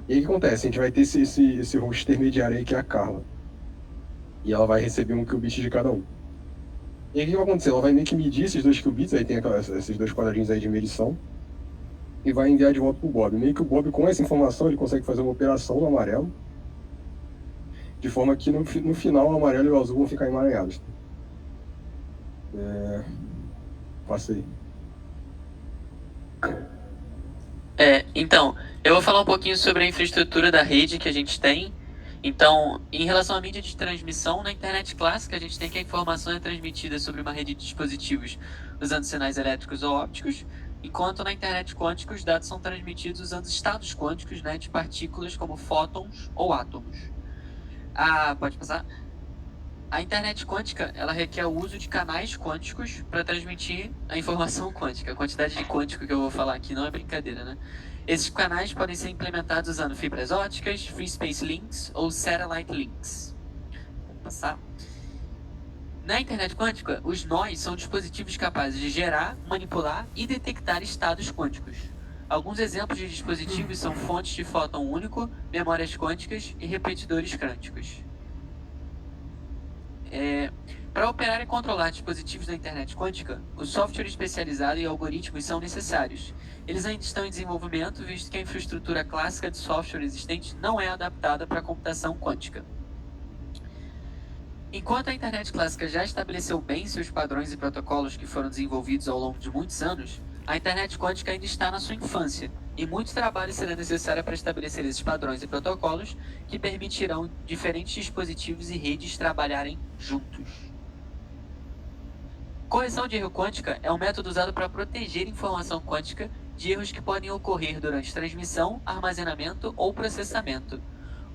E aí o que acontece? A gente vai ter esse roxo intermediário aí que é a Carla. E ela vai receber um qubit de cada um. E aí o que vai acontecer? Ela vai meio que medir esses 2 qubits, aí tem esses 2 quadradinhos aí de medição, e vai enviar de volta pro Bob. Meio que o Bob, com essa informação, ele consegue fazer uma operação no amarelo, de forma que no final o amarelo e o azul vão ficar emaranhados. Passa aí. Então, Eu vou falar um pouquinho sobre a infraestrutura da rede que a gente tem. Então, em relação à mídia de transmissão, na internet clássica, a gente tem que a informação é transmitida sobre uma rede de dispositivos usando sinais elétricos ou ópticos, enquanto na internet quântica os dados são transmitidos usando estados quânticos, né, de partículas como fótons ou átomos. Pode passar? A internet quântica, ela requer o uso de canais quânticos para transmitir a informação quântica. A quantidade de quântico que eu vou falar aqui não é brincadeira, né? Esses canais podem ser implementados usando fibras ópticas, free space links ou satellite links. Vou passar. Na internet quântica, os nós são dispositivos capazes de gerar, manipular e detectar estados quânticos. Alguns exemplos de dispositivos são fontes de fóton único, memórias quânticas e repetidores quânticos. Para operar e controlar dispositivos da internet quântica, o software especializado e algoritmos são necessários. Eles ainda estão em desenvolvimento, visto que a infraestrutura clássica de software existente não é adaptada para a computação quântica. Enquanto a internet clássica já estabeleceu bem seus padrões e protocolos que foram desenvolvidos ao longo de muitos anos, a internet quântica ainda está na sua infância, e muito trabalho será necessário para estabelecer esses padrões e protocolos que permitirão diferentes dispositivos e redes trabalharem juntos. Correção de erro quântica é um método usado para proteger informação quântica de erros que podem ocorrer durante transmissão, armazenamento ou processamento.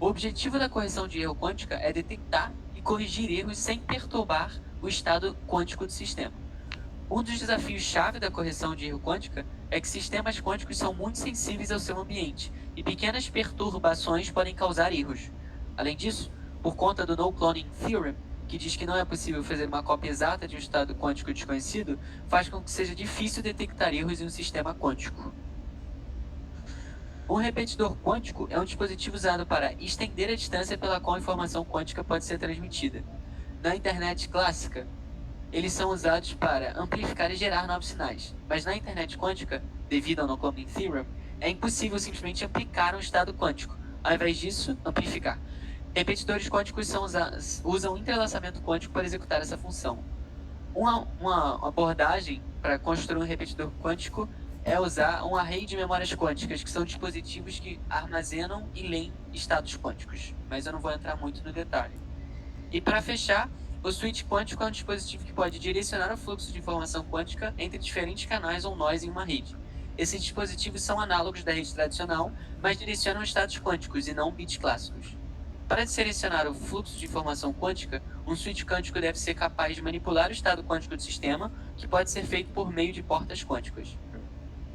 O objetivo da correção de erro quântica é detectar e corrigir erros sem perturbar o estado quântico do sistema. Um dos desafios-chave da correção de erro quântica é que sistemas quânticos são muito sensíveis ao seu ambiente e pequenas perturbações podem causar erros. Além disso, por conta do No Cloning Theorem, que diz que não é possível fazer uma cópia exata de um estado quântico desconhecido, faz com que seja difícil detectar erros em um sistema quântico. Um repetidor quântico é um dispositivo usado para estender a distância pela qual a informação quântica pode ser transmitida. Na internet clássica, eles são usados para amplificar e gerar novos sinais, mas na internet quântica, devido ao No Cloning Theorem, é impossível simplesmente aplicar um estado quântico, ao invés disso, amplificar. Repetidores quânticos usam entrelaçamento quântico para executar essa função. Uma abordagem para construir um repetidor quântico é usar um array de memórias quânticas, que são dispositivos que armazenam e leem estados quânticos, mas eu não vou entrar muito no detalhe. E para fechar, o switch quântico é um dispositivo que pode direcionar o fluxo de informação quântica entre diferentes canais ou nós em uma rede. Esses dispositivos são análogos da rede tradicional, mas direcionam estados quânticos e não bits clássicos. Para selecionar o fluxo de informação quântica, um switch quântico deve ser capaz de manipular o estado quântico do sistema, que pode ser feito por meio de portas quânticas.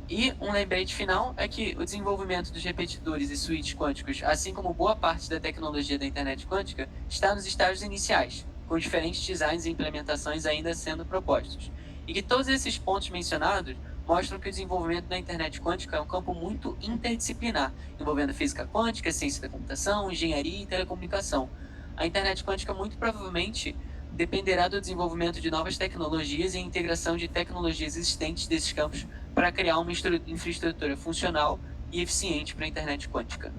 E um lembrete final é que o desenvolvimento dos repetidores e switches quânticos, assim como boa parte da tecnologia da internet quântica, está nos estágios iniciais, com diferentes designs e implementações ainda sendo propostos. E que todos esses pontos mencionados mostram que o desenvolvimento da internet quântica é um campo muito interdisciplinar, envolvendo física quântica, ciência da computação, engenharia e telecomunicação. A internet quântica muito provavelmente dependerá do desenvolvimento de novas tecnologias e a integração de tecnologias existentes desses campos para criar uma infraestrutura funcional e eficiente para a internet quântica.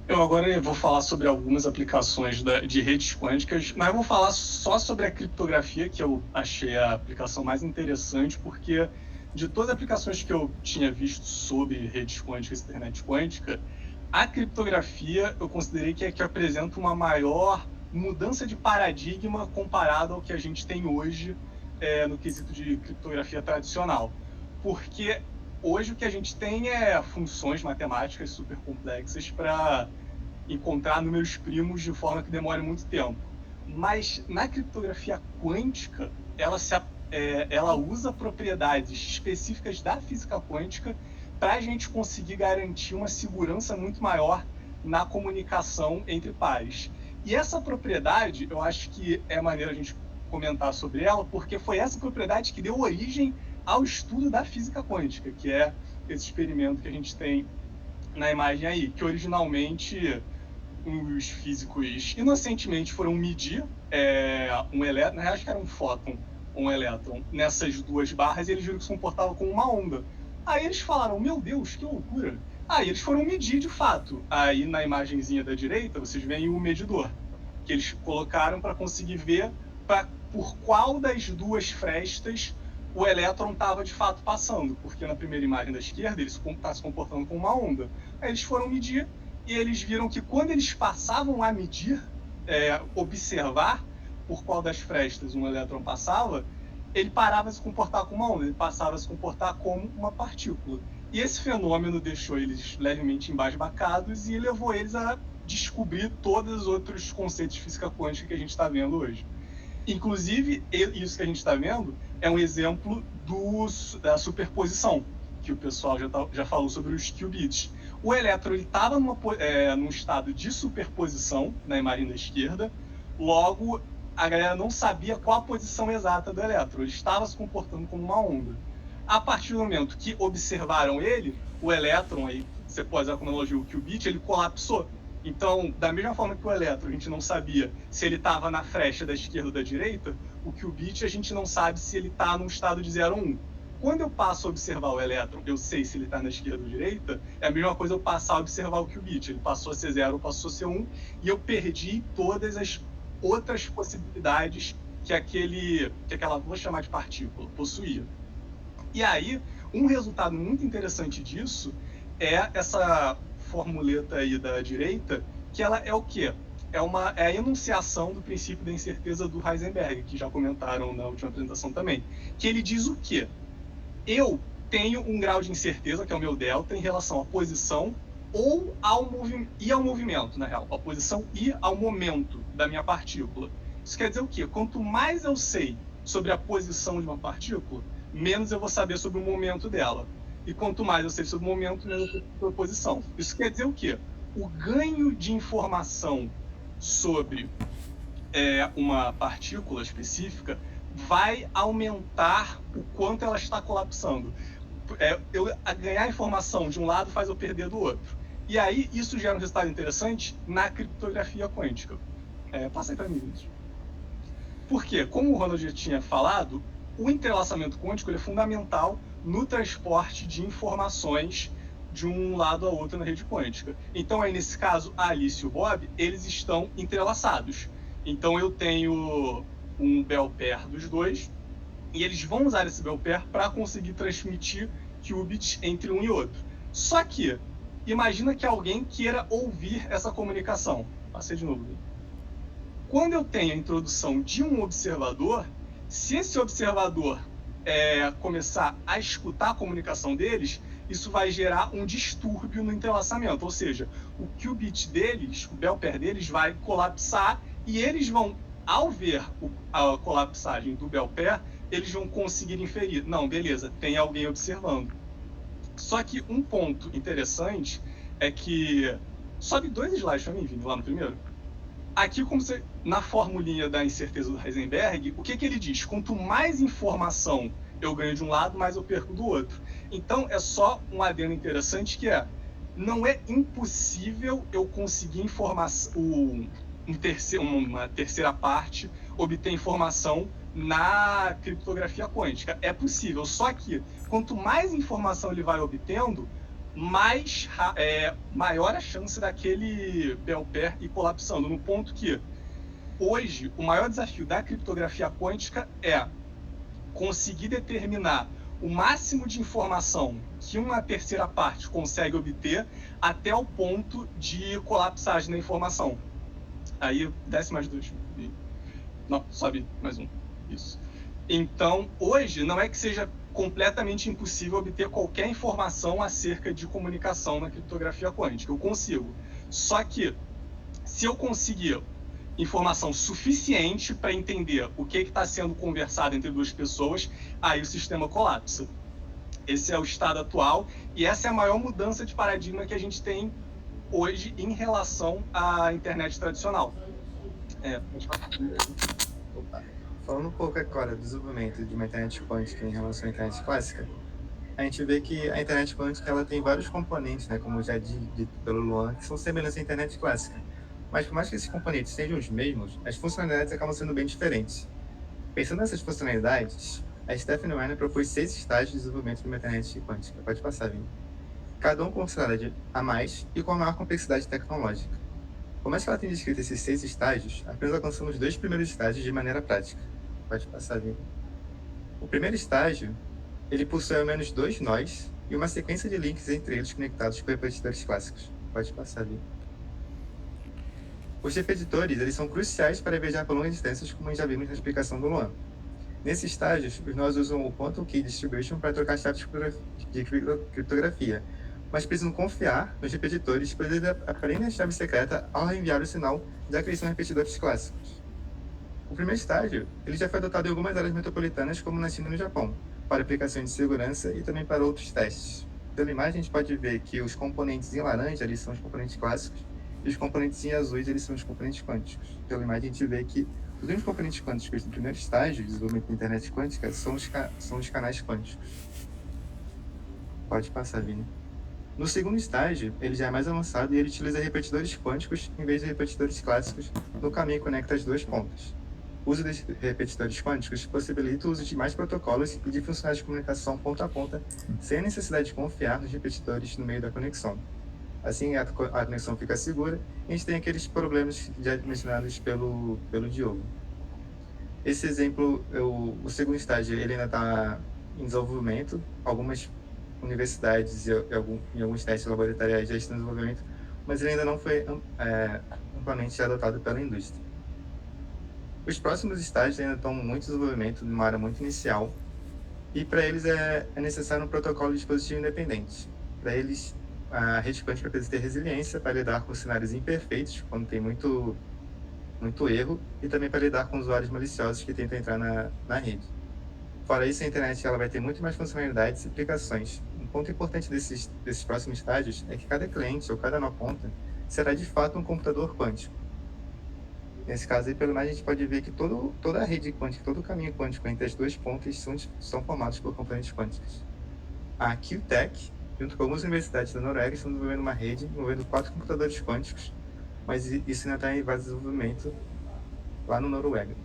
Eu agora vou falar sobre algumas aplicações de redes quânticas, mas eu vou falar só sobre a criptografia, que eu achei a aplicação mais interessante, porque de todas as aplicações que eu tinha visto sobre redes quânticas e internet quântica, a criptografia eu considerei que é que apresenta uma maior mudança de paradigma comparado ao que a gente tem hoje no quesito de criptografia tradicional. Porque hoje o que a gente tem é funções matemáticas super complexas para encontrar números primos de forma que demore muito tempo. Mas na criptografia quântica, ela usa propriedades específicas da física quântica para a gente conseguir garantir uma segurança muito maior na comunicação entre pares. E essa propriedade, eu acho que é maneiro a gente comentar sobre ela, porque foi essa propriedade que deu origem ao estudo da física quântica, que é esse experimento que a gente tem na imagem aí, que originalmente os físicos inocentemente foram medir um elétron, na real acho que era um fóton ou um elétron, nessas duas barras, e eles viram que se comportava como uma onda. Aí eles falaram, meu Deus, que loucura! Aí eles foram medir de fato. Aí na imagenzinha da direita, vocês veem o medidor, que eles colocaram para conseguir ver por qual das duas frestas o elétron estava de fato passando, porque na primeira imagem da esquerda ele está se comportando como uma onda. Aí eles foram medir e eles viram que quando eles passavam a medir, observar por qual das frestas um elétron passava, ele parava de se comportar como uma onda, ele passava a se comportar como uma partícula. E esse fenômeno deixou eles levemente embasbacados e levou eles a descobrir todos os outros conceitos de física quântica que a gente está vendo hoje. Inclusive, isso que a gente está vendo é um exemplo da superposição, que o pessoal já falou sobre os qubits. O elétron estava num estado de superposição, na imagem da esquerda, logo a galera não sabia qual a posição exata do elétron, ele estava se comportando como uma onda. A partir do momento que observaram ele, o elétron, aí você pode usar como analogia o qubit, ele colapsou. Então, da mesma forma que o elétron, a gente não sabia se ele estava na frecha da esquerda ou da direita, o qubit a gente não sabe se ele está num estado de 0 ou 1. Quando eu passo a observar o elétron, eu sei se ele está na esquerda ou direita, é a mesma coisa eu passar a observar o qubit. Ele passou a ser 0 ou passou a ser 1, e eu perdi todas as outras possibilidades que aquela, vou chamar de partícula, possuía. E aí, um resultado muito interessante disso é essa formuleta aí da direita, que ela é o quê? É a enunciação do princípio da incerteza do Heisenberg, que já comentaram na última apresentação também. Que ele diz o quê? Eu tenho um grau de incerteza, que é o meu delta, em relação à posição ou ao movimento, na real. A posição e ao momento da minha partícula. Isso quer dizer o quê? Quanto mais eu sei sobre a posição de uma partícula, menos eu vou saber sobre o momento dela. E quanto mais eu sei sobre o momento, menos eu sei sobre a posição. Isso quer dizer o quê? O ganho de informação sobre uma partícula específica vai aumentar o quanto ela está colapsando. Ganhar informação de um lado faz eu perder do outro. E aí, isso gera um resultado interessante na criptografia quântica. Passa aí para mim, gente. Porque, como o Ronald já tinha falado, o entrelaçamento quântico é fundamental no transporte de informações de um lado a outro na rede quântica. Então, aí, nesse caso, a Alice e o Bob, eles estão entrelaçados. Então, eu tenho um bel pair dos dois, e eles vão usar esse bel pair para conseguir transmitir qubits entre um e outro. Só que, imagina que alguém queira ouvir essa comunicação. Passei de novo. Quando eu tenho a introdução de um observador, se esse observador começar a escutar a comunicação deles, isso vai gerar um distúrbio no entrelaçamento, ou seja, o qubit deles, o bel pair deles vai colapsar e eles vão, ao ver a colapsagem do bel pair, eles vão conseguir inferir, não, beleza, tem alguém observando. Só que um ponto interessante é que, sobe 2 slides para mim, Vini, lá no primeiro. Aqui, como você, na formulinha da incerteza do Heisenberg, o que ele diz? Quanto mais informação eu ganho de um lado, mais eu perco do outro. Então, é só um adendo interessante que não é impossível eu conseguir uma terceira parte, obter informação na criptografia quântica. É possível, só que quanto mais informação ele vai obtendo, maior a chance daquele bel pair ir colapsando, no ponto que hoje o maior desafio da criptografia quântica é conseguir determinar o máximo de informação que uma terceira parte consegue obter até o ponto de colapsagem da informação. Aí desce mais 2. Não, sobe mais 1. Isso. Então, hoje não é que seja completamente impossível obter qualquer informação acerca de comunicação na criptografia quântica. Eu consigo. Só que, se eu conseguir informação suficiente para entender o que está sendo conversado entre duas pessoas, aí o sistema colapsa. Esse é o estado atual e essa é a maior mudança de paradigma que a gente tem hoje em relação à internet tradicional. Falando um pouco agora do desenvolvimento de uma internet quântica em relação à internet clássica, a gente vê que a internet quântica ela tem vários componentes, né, como já dito pelo Luan, que são semelhantes à internet clássica. Mas por mais que esses componentes sejam os mesmos, as funcionalidades acabam sendo bem diferentes. Pensando nessas funcionalidades, a Stephanie Weiner propôs 6 estágios de desenvolvimento de uma internet quântica. Pode passar, Vini. Cada um com funcionalidade a mais e com a maior complexidade tecnológica. Como é que ela tem descrito esses 6 estágios, apenas alcançamos 2 primeiros estágios de maneira prática. Pode passar, Vini. O primeiro estágio, ele possui ao menos 2 nós e uma sequência de links entre eles conectados com repetidores clássicos. Pode passar ali. Os repetidores, eles são cruciais para viajar por longas distâncias, como já vimos na explicação do Luan. Nesses estágios, os nós usam o Quantum Key Distribution para trocar chaves de criptografia, mas precisam confiar nos repetidores para eles aprendem a chave secreta ao reenviar o sinal, já que eles são repetidores clássicos. O primeiro estágio, ele já foi adotado em algumas áreas metropolitanas, como na China e no Japão, para aplicações de segurança e também para outros testes. Pela imagem, a gente pode ver que os componentes em laranja, eles são os componentes clássicos, e os componentes em azuis, eles são os componentes quânticos. Pela imagem, a gente vê que os únicos componentes quânticos do primeiro estágio de desenvolvimento da internet quântica são os canais quânticos. Pode passar, Vini. No segundo estágio, ele já é mais avançado e ele utiliza repetidores quânticos em vez de repetidores clássicos no caminho que conecta as duas pontas. O uso desses repetidores quânticos possibilita o uso de mais protocolos e de funcionalidades de comunicação ponta a ponta, sem a necessidade de confiar nos repetidores no meio da conexão. Assim, a conexão fica segura e a gente tem aqueles problemas já mencionados pelo Diogo. Esse exemplo, o segundo estágio, ele ainda está em desenvolvimento. Algumas universidades e em alguns testes laboratoriais já estão em desenvolvimento, mas ele ainda não foi amplamente adotado pela indústria. Os próximos estágios ainda estão muito em desenvolvimento, numa área muito inicial, e para eles é necessário um protocolo de dispositivo independente. Para eles, a rede quântica precisa ter resiliência para lidar com cenários imperfeitos, quando tem muito erro, e também para lidar com usuários maliciosos que tentam entrar na rede. Fora isso, a internet ela vai ter muito mais funcionalidades e aplicações. Um ponto importante desses próximos estágios é que cada cliente ou cada nó ponta será de fato um computador quântico. Nesse caso aí, pelo menos a gente pode ver que toda a rede quântica, todo o caminho quântico entre as duas pontas são formados por componentes quânticos. A QTech, junto com algumas universidades da Noruega, estão desenvolvendo uma rede envolvendo 4 computadores quânticos, mas isso ainda está em fase de desenvolvimento lá no Noruega.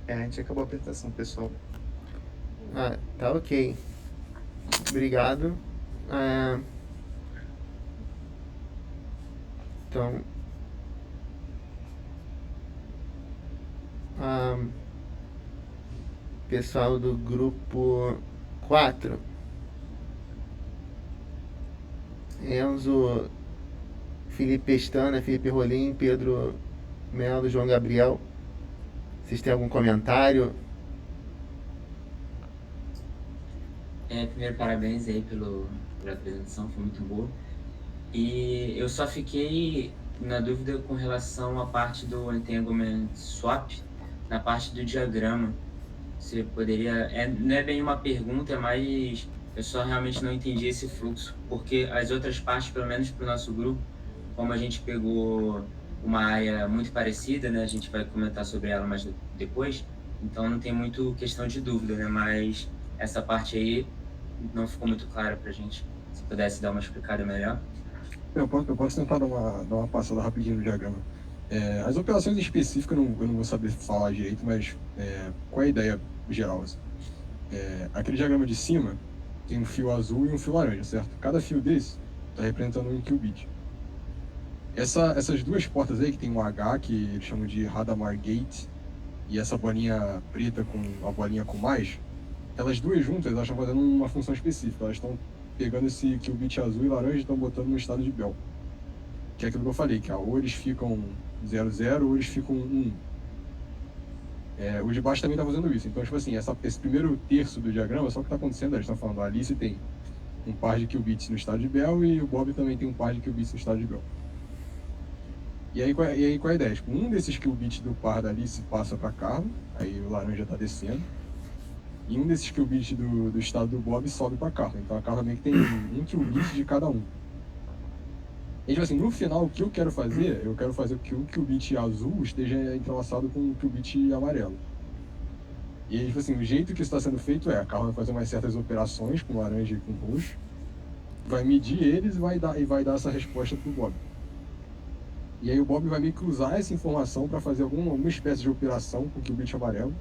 A gente acabou a apresentação, pessoal. Tá ok. Obrigado. Então, pessoal do grupo 4, Enzo, Felipe Pestana, Felipe Rolim, Pedro Melo, João Gabriel, vocês têm algum comentário? Primeiro, parabéns aí pela apresentação, foi muito boa. E eu só fiquei na dúvida com relação à parte do entanglement swap, na parte do diagrama. Você poderia... não é bem uma pergunta, mas eu só realmente não entendi esse fluxo, porque as outras partes, pelo menos para o nosso grupo, como a gente pegou uma área muito parecida, né, a gente vai comentar sobre ela mais depois, então não tem muito questão de dúvida, né, mas essa parte aí não ficou muito clara pra gente. Se pudesse dar uma explicada melhor. Eu posso tentar dar uma passada rapidinho no diagrama. As operações específicas eu não vou saber falar direito, mas qual é a ideia geral? Assim? Aquele diagrama de cima tem um fio azul e um fio laranja, certo? Cada fio desse está representando um qubit. Essas duas portas aí, que tem um H, que eles chamam de Hadamard Gate, e essa bolinha preta com a bolinha com mais, elas duas juntas, elas estão fazendo uma função específica. Elas estão pegando esse qubit azul e laranja e estão botando no estado de Bell. Que é aquilo que eu falei, que ou eles ficam 00 ou eles ficam 1. O de baixo também está fazendo isso. Então, tipo assim, esse primeiro terço do diagrama, só o que está acontecendo, eles estão falando, a Alice tem um par de qubits no estado de Bell e o Bob também tem um par de qubits no estado de Bell. E aí qual é a ideia? Tipo, um desses qubits do par da Alice passa para Carla, aí o laranja está descendo. E um desses qubits do estado do Bob sobe para a Carla. Então a Carla meio que tem um qubit de cada um. E tipo assim, no final, o que eu quero fazer que o qubit azul esteja entrelaçado com o qubit amarelo. E aí, tipo assim, o jeito que isso está sendo feito a Carla vai fazer umas certas operações com laranja e com roxo, vai medir eles e vai dar essa resposta pro Bob. E aí o Bob vai meio que usar essa informação para fazer alguma espécie de operação com o qubit amarelo,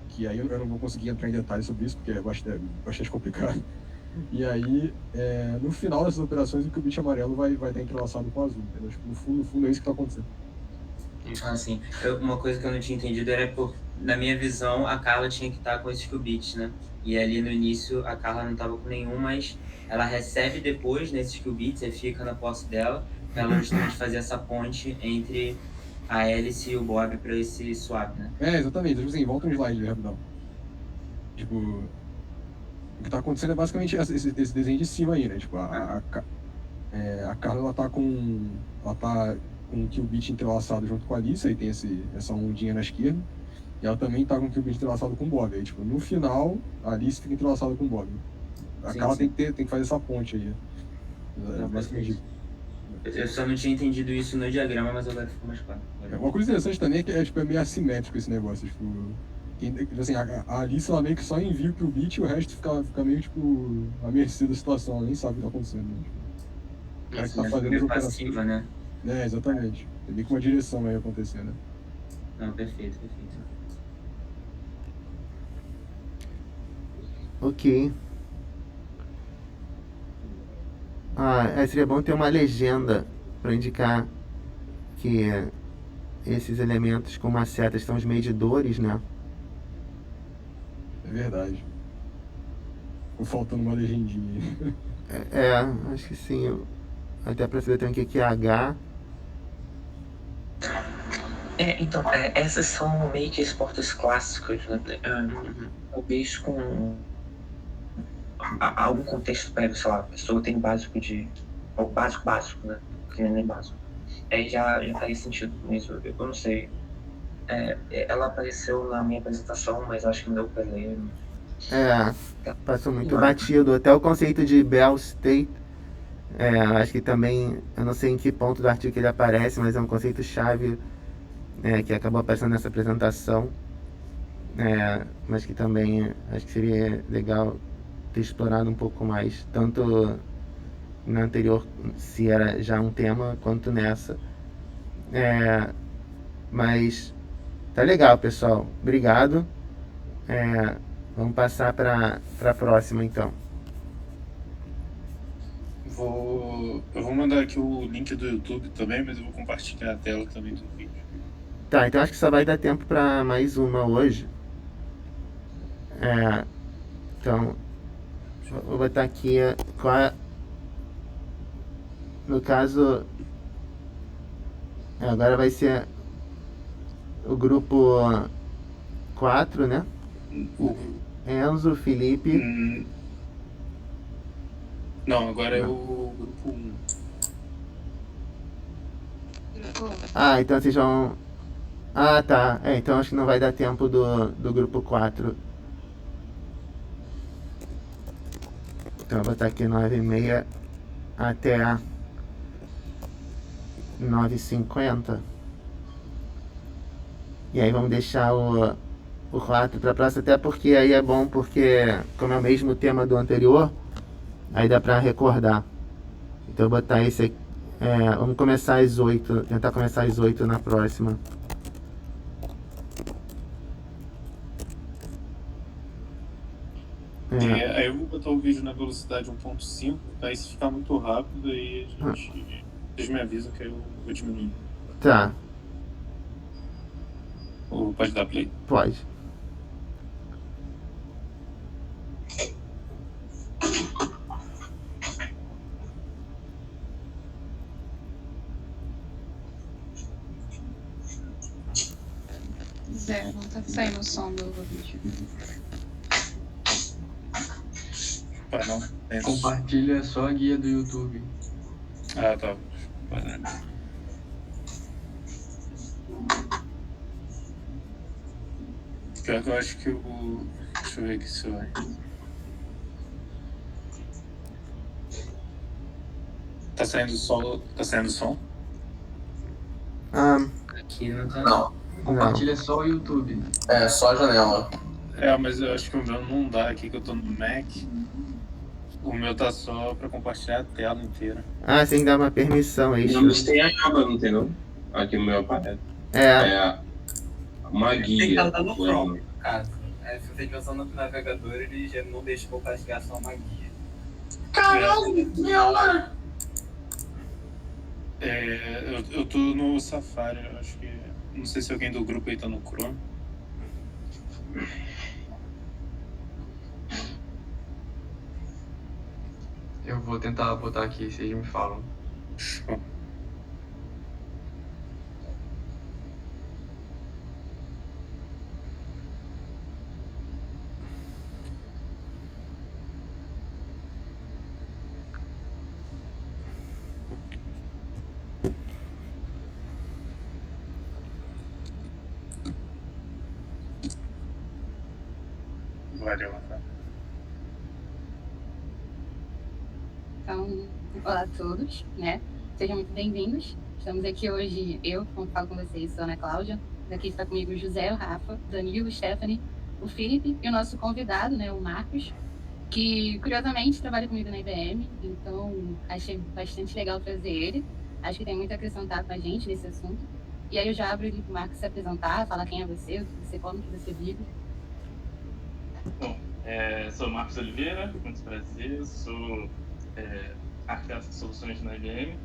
que aí eu não vou conseguir entrar em detalhes sobre isso, porque é bastante complicado. E aí, no final dessas operações, o qubit amarelo vai estar entrelaçado com o azul. Entendeu? Tipo, no fundo é isso que está acontecendo. Ah, sim. Uma coisa que eu não tinha entendido era na minha visão, a Carla tinha que estar com esses qubits, né? E ali no início, a Carla não estava com nenhum, mas ela recebe depois nesses qubits e fica na posse dela, pra ela justamente fazer essa ponte entre a Alice e o Bob para esse swap, né? Exatamente. Tipo assim, volta um slide, rapidão. Tipo, o que está acontecendo é basicamente esse desenho de cima aí, né? Tipo, a Carla, ela tá com o qubit entrelaçado junto com a Alice, aí tem essa ondinha na esquerda, e ela também tá com o qubit entrelaçado com o Bob. Aí, tipo, no final, a Alice fica entrelaçada com o Bob. A Carla tem que fazer essa ponte aí. Basicamente isso. Eu só não tinha entendido isso no diagrama, mas agora ficou mais claro. Uma coisa interessante também é que é meio assimétrico esse negócio. Tipo, assim, a Alice, ela meio que só envia o qubit e o resto fica meio, tipo, à mercê da situação. Ela nem sabe o que tá acontecendo. Né? Tipo, o cara que tá fazendo as operações. Passiva, né? Exatamente. Tem meio que uma direção aí acontecendo. Não, perfeito. Ok. Seria bom ter uma legenda para indicar que esses elementos com uma seta são os medidores, né? É verdade. Ficou faltando uma legendinha. Acho que sim. Até para saber também o que é H. Então, essas são meio que as portas clássicas, né? Talvez com algum contexto prévio, sei lá, a pessoa tem básico, né? Que não é nem básico. Aí já faria sentido nisso, eu não sei. Ela apareceu na minha apresentação, mas acho que não deu pra ler. Passou muito batido. Até o conceito de Bell State, acho que também, eu não sei em que ponto do artigo que ele aparece, mas é um conceito-chave que acabou aparecendo nessa apresentação, mas que também acho que seria legal ter explorado um pouco mais, tanto na anterior, se era já um tema, quanto nessa. Mas tá legal, pessoal. Obrigado. Vamos passar para a próxima, então. Eu vou mandar aqui o link do YouTube também, mas eu vou compartilhar a tela também do vídeo. Tá, então acho que só vai dar tempo para mais uma hoje. Então, vou botar aqui no caso, agora vai ser o grupo 4, né? Enzo, Felipe. Não, agora é o grupo 1. Então vocês vão... tá. Então acho que não vai dar tempo do grupo 4. Então eu vou botar aqui 9h30 até 9h50. E aí vamos deixar o 4 para a próxima, até porque aí é bom, porque como é o mesmo tema do anterior, aí dá para recordar. Então eu vou botar esse aqui. Vamos começar às 8, tentar começar às 8 na próxima. Aí eu vou botar o vídeo na velocidade 1.5, aí se ficar muito rápido, aí vocês me avisam que eu vou diminuir. Tá. Pode dar play? Pode. Não tá saindo o som do vídeo. Não. Compartilha só a guia do YouTube. Tá. Pior que eu acho que o... Deixa eu ver aqui se vai. Tá saindo som? Aqui não tá. Não. Compartilha só o YouTube. Só a janela. Mas eu acho que o meu não dá aqui, que eu tô no Mac. O meu tá só pra compartilhar a tela inteira. Sem dar uma permissão aí. Não, mas tem a aba, não tem não? Aqui no meu aparelho. Uma guia. Tem que estar no Chrome, no caso. Se você estiver usando o navegador, ele já não deixa compartilhar só uma guia. Caralho, minha hora! Eu tô no Safari, eu acho que. Não sei se alguém do grupo aí tá no Chrome. Eu vou tentar botar aqui, vocês me falam. Show. Valeu, Rafael. Então, olá a todos, né? Sejam muito bem-vindos. Estamos aqui hoje, eu, como falo com vocês, sou a Ana Cláudia. Aqui está comigo o José, o Rafa, o Danilo, o Stephanie, o Felipe e o nosso convidado, né, o Marcos, que curiosamente trabalha comigo na IBM, então achei bastante legal trazer ele. Acho que tem muito a acrescentar com a gente nesse assunto. E aí eu já abro ele para o Marcos se apresentar, falar quem é você, o que você come, o que você vive. Bom, sou Marcos Oliveira, muito prazer, sou arquiteto de soluções na IBM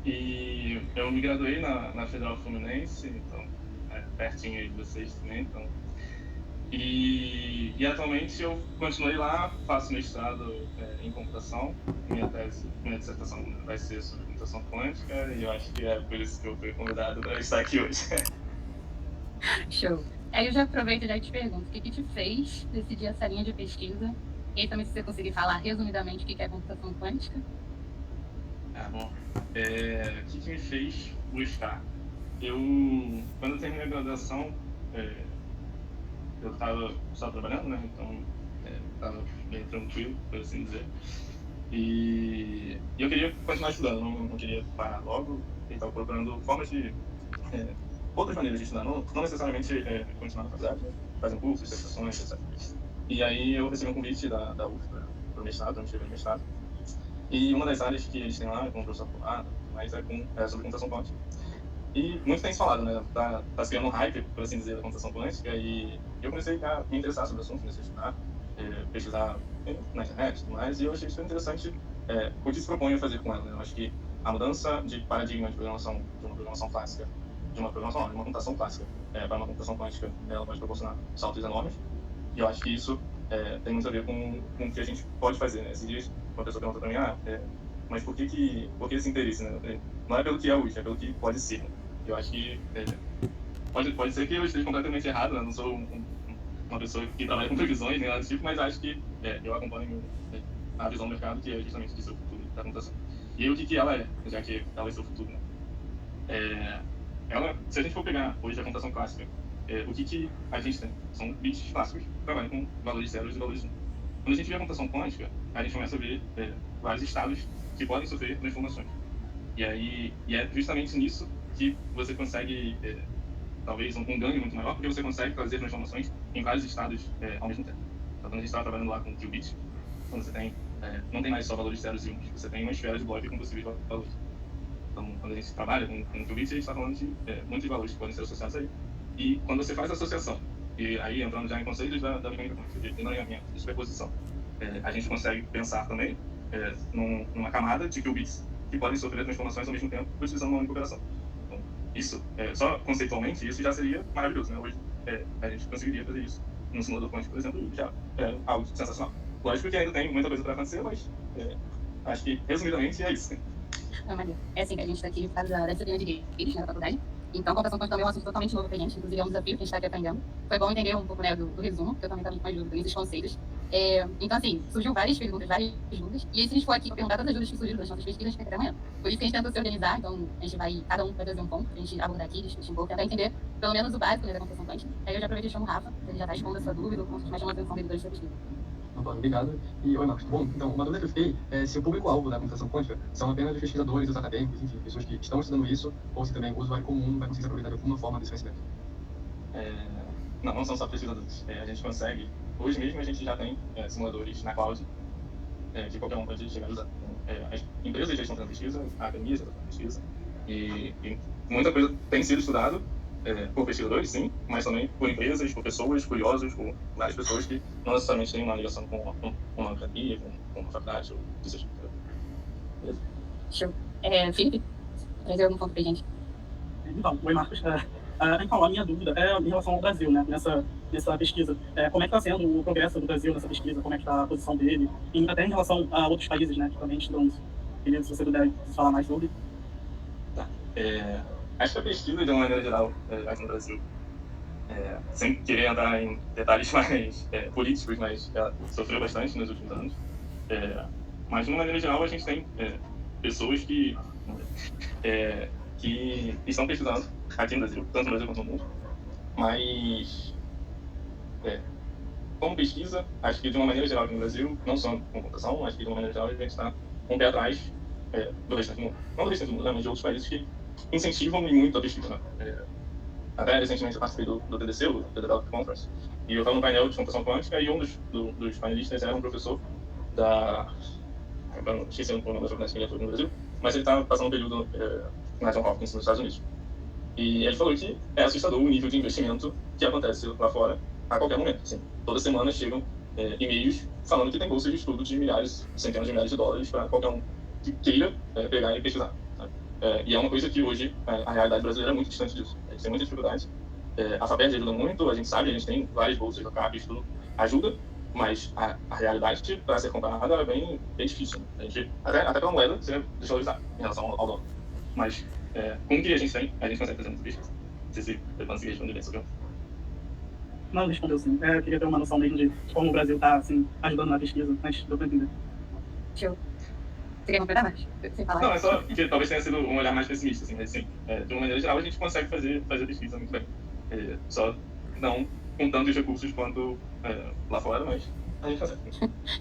e eu me graduei na Federal Fluminense, então pertinho aí de vocês também, então. E atualmente eu continuei lá, faço mestrado em computação, minha dissertação vai ser sobre computação quântica e eu acho que é por isso que eu fui convidado para estar aqui hoje. Show. Aí eu já aproveito e já te pergunto, o que te fez decidir essa linha de pesquisa? E aí também se você conseguir falar resumidamente o que é computação quântica. Bom, o que me fez buscar? Quando eu terminei a graduação, eu estava só trabalhando, né? Então estava bem tranquilo, por assim dizer. E eu queria continuar estudando, não queria parar logo. E estava procurando formas de... outras maneiras de estudar, não necessariamente continuar na faculdade, fazendo cursos, dissertações, etc. E aí eu recebi um convite da UF para o mestrado, para me inscrever no mestrado. E uma das áreas que eles têm lá, como professor formado, mas é sobre computação quântica. E muito tem se falado, né? Tá se criando um hype, por assim dizer, da computação quântica, e eu comecei a me interessar sobre o assunto, comecei a estudar, pesquisar na internet e tudo mais, e eu achei super interessante o que se propõe a fazer com ela, né? Eu acho que a mudança de paradigma de programação, de uma programação clássica, de uma computação clássica para uma computação quântica, ela pode proporcionar saltos enormes. E eu acho que isso tem muito a ver com o que a gente pode fazer, né? Esses dias, uma pessoa perguntou para mim, mas por que esse interesse, né? Não é pelo que é hoje, é pelo que pode ser, né? Eu acho que pode ser que eu esteja completamente errado, né? Não sou uma pessoa que trabalha com previsões, nem nada desse tipo, mas acho que eu acompanho a visão do mercado, que é justamente disso, o futuro da computação. E o que ela é, já que ela é seu futuro, né? Se a gente for pegar hoje a computação clássica, o que a gente tem? São bits clássicos que trabalham com valores zeros e valores 1. Quando a gente vê a computação quântica, a gente começa a ver vários estados que podem sofrer transformações. E é justamente nisso que você consegue, talvez, um ganho muito maior, porque você consegue fazer transformações em vários estados ao mesmo tempo. Então, quando a gente estava trabalhando lá com qubits, quando você tem, não tem mais só valores zeros e 1, você tem uma esfera de bloco com possíveis valores. Então, quando a gente trabalha com qubits, a gente está falando de muitos valores que podem ser associados aí. E quando você faz a associação, e aí entrando já em conceitos da mecânica quântica, de encaminhamento, de superposição, a gente consegue pensar também numa camada de qubits que podem sofrer transformações ao mesmo tempo, utilizando uma única operação. Então, isso, só conceitualmente, isso já seria maravilhoso, né? Hoje, a gente conseguiria fazer isso num simulador quântico, por exemplo, já é algo sensacional. Lógico que ainda tem muita coisa para acontecer, mas acho que, resumidamente, é isso. É assim que a gente está aqui por causa dessa linha de games, na faculdade. Então, a computação quântica também é um assunto totalmente novo pra gente, inclusive é um desafio que a gente está aqui aprendendo. Foi bom entender um pouco, né, do resumo, porque eu também estava com mais dúvidas nesses conceitos. Então, assim, surgiu várias perguntas, várias dúvidas, e aí se a gente for aqui para perguntar todas as dúvidas que surgiram das nossas pesquisas, a gente vai até amanhã. Por isso que a gente tentou se organizar, então a gente vai, cada um vai trazer um ponto pra gente abordar aqui, discutir um pouco, tentar entender pelo menos o básico, né, da computação quântica. Aí eu já aproveito e chamo o Rafa, ele já está respondendo a sua dúvida, ou pontos que mais chamam a atenção dele durante a pesquisa. Obrigado. E oi, Marcos. Bom, então, uma dúvida que eu fiquei é se o público-alvo da computação quântica são apenas os pesquisadores, os acadêmicos, enfim, pessoas que estão estudando isso, ou se também o usuário comum vai conseguir se aproveitar de alguma forma desse conhecimento. Não são só pesquisadores. A gente consegue, hoje mesmo a gente já tem simuladores na cloud, que qualquer um pode chegar a usar. As empresas já estão fazendo pesquisa, a academia já está fazendo pesquisa, e muita coisa tem sido estudado, por pesquisadores, sim, mas também por empresas, por pessoas curiosos, por várias pessoas que não necessariamente têm uma ligação com uma academia, com uma faculdade, ou o que seja. Beleza? Show. Felipe, trazer algum ponto pra gente? Então, oi, Marcos. Então, a minha dúvida é em relação ao Brasil, né, nessa pesquisa. Como é que está sendo o progresso do Brasil nessa pesquisa? Como é que está a posição dele? E até em relação a outros países, né, que também estudam isso. Queria, se você puder falar mais sobre. Tá. Acho que a pesquisa, de uma maneira geral, aqui no Brasil, sem querer entrar em detalhes mais políticos, mas ela sofreu bastante nos últimos anos. Mas, de uma maneira geral, a gente tem pessoas que estão pesquisando aqui no Brasil, tanto no Brasil quanto no mundo. Mas, como pesquisa, acho que de uma maneira geral aqui no Brasil, não só com computação, acho que de uma maneira geral a gente está um pé atrás do restante do mundo. Não do restante do mundo, né, mas de outros países que incentivam muito a pesquisa. Né? Até recentemente eu participei do TDC, o The Development Conference, e eu estava no painel de computação quântica e um dos painelistas era um professor da... Eu esqueci o nome da faculdade que ele no Brasil, mas ele estava passando um período na Johns Hopkins, nos Estados Unidos. E ele falou que é assustador o nível de investimento que acontece lá fora a qualquer momento. Assim, toda semana chegam e-mails falando que tem bolsas de estudo de milhares, centenas de milhares de dólares para qualquer um que queira pegar e pesquisar. E é uma coisa que hoje a realidade brasileira é muito distante disso. A gente tem muita dificuldade. A FAPERJ ajuda muito, a gente sabe, a gente tem várias bolsas, a CAP, isso tudo ajuda, mas a realidade, para ser comparada, é bem difícil. Né? A gente, até pela moeda, você deixou de usar em relação ao dólar. Mas com o que a gente tem, a gente consegue fazer muita pesquisa. Não sei se você conseguir responder bem sobre isso. Não, respondeu sim. Eu queria ter uma noção mesmo de como o Brasil está assim, ajudando na pesquisa, mas deu para entender. Show. Você quer completar mais? Não, é só que talvez tenha sido um olhar mais pessimista, assim, mas sim, de uma maneira geral a gente consegue fazer pesquisa muito bem. Só não com tantos recursos quanto lá fora, mas a gente consegue.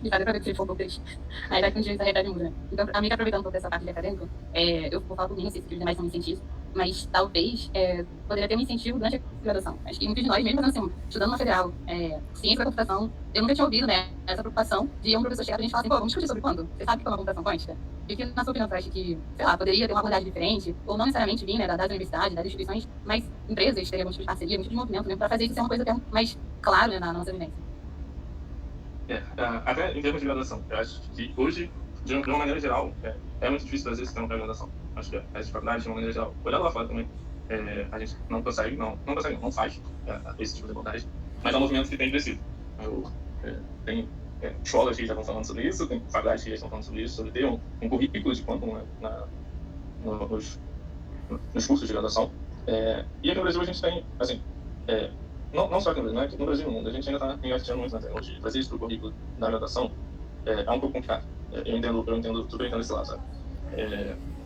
De fato, para ver que você for um pouco triste. Aí vai com o direito da realidade muda, né? Então, amiga, aproveitando um pouco dessa parte de acadêmico, eu vou falar por mim, não sei se os demais são um incentivo, mas talvez poderia ter um incentivo durante a graduação. Acho que muitos de nós, mesmo assim, estudando na federal, ciência da computação, eu nunca tinha ouvido, né, essa preocupação de um professor chegar pra gente e falar assim, pô, vamos discutir sobre quanto? Você sabe o que é uma computação quântica? E que, na sua opinião, você acha que, sei lá, poderia ter uma abordagem diferente, ou não necessariamente vir, né, das universidades, das instituições, mas empresas teriam algum tipo de parceria, algum tipo de movimento, né, para fazer isso ser uma coisa até mais claro, né, na nossa vivência. Até em termos de graduação, eu acho que hoje, de uma maneira geral, é muito difícil trazer esse tema para a graduação. Acho que as faculdades, de uma maneira geral, olhando lá fora também, a gente não consegue, não faz esse tipo de abordagem, mas é um movimento que tem crescido. Tem escolas que já estão falando sobre isso, tem faculdades que já estão falando sobre isso, sobre ter um currículo de quantum nos cursos de graduação. E aqui no Brasil a gente tem, assim, não só aqui no Brasil, né? No Brasil e no mundo, a gente ainda está engatinhando muito na tecnologia. Trazer isso para o currículo da graduação é um pouco complicado. Eu entendo, super entendo esse lado, sabe?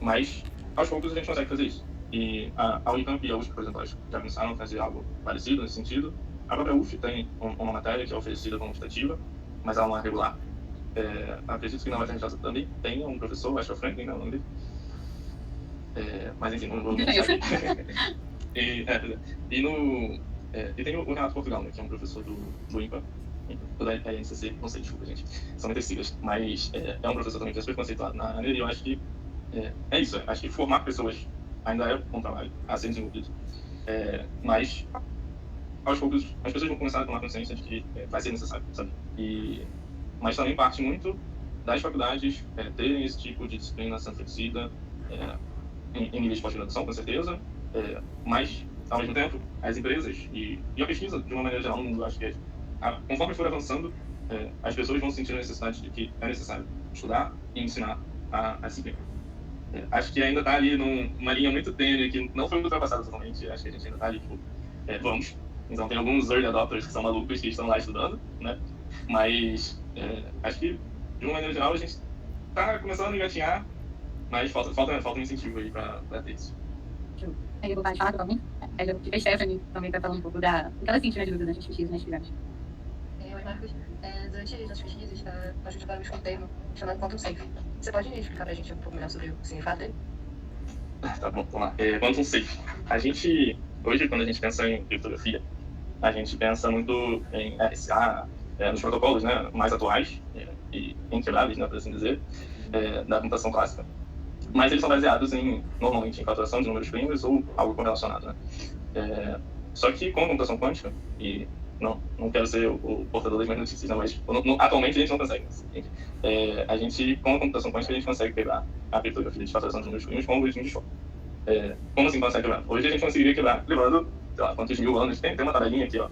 Mas, aos poucos, a gente consegue fazer isso. E a Unicamp e a USP, por exemplo, já começaram a fazer algo parecido nesse sentido. A própria UF tem uma matéria que é oferecida como optativa, mas ela não é regular. Acredito que na UFRJ também tem um professor, acho que é o Franklin, não é o nome dele. Mas enfim, não vou saber. E tem o Renato Portugal, né, que é um professor do INPA, da NCC, não sei, desculpa, gente, são muitas siglas, mas é um professor também que é super conceituado na área, e eu acho que é isso, acho que formar pessoas ainda é um trabalho a ser desenvolvido, mas aos poucos as pessoas vão começar a tomar consciência de que vai ser necessário, sabe? Mas também parte muito das faculdades terem esse tipo de disciplina sendo oferecida em níveis de pós-graduação, com certeza, mas ao mesmo tempo, as empresas e a pesquisa, de uma maneira geral, no mundo, acho que conforme for avançando, as pessoas vão sentir a necessidade de que é necessário estudar e ensinar a disciplina. Acho que ainda está ali numa linha muito tênue, que não foi ultrapassada totalmente. Acho que a gente ainda está ali, tipo, vamos. Então tem alguns early adopters que são malucos que estão lá estudando, né? Mas acho que, de uma maneira geral, a gente está começando a engatinhar, mas falta um incentivo aí para ter isso. Aí eu vou falar totalmente. A Stephanie também vai falar um pouco da que ela sentiu, né, de dúvida nas pesquisas, nas atividades. Oi, Marcos. Durante as pesquisas, a gente trabalha com um termo chamado Quantum Safe. Você pode explicar pra gente um pouco melhor sobre o significado dele? Tá bom, vamos lá. Quantum Safe. Hoje, quando a gente pensa em criptografia, a gente pensa muito em RSA, nos protocolos, né, mais atuais e inquebráveis, né, por assim dizer, da computação clássica. Mas eles são baseados normalmente em faturação de números primos ou algo correlacionado, né? Só que com a computação quântica, e não quero ser o portador das minhas notícias, não, mas atualmente a gente não consegue. Com a computação quântica a gente consegue quebrar a criptografia de faturação de números primos com algoritmos de Shor. Como assim consegue quebrar? Hoje a gente conseguiria quebrar levando, sei lá, quantos mil anos. Tem uma tabelinha aqui, ó,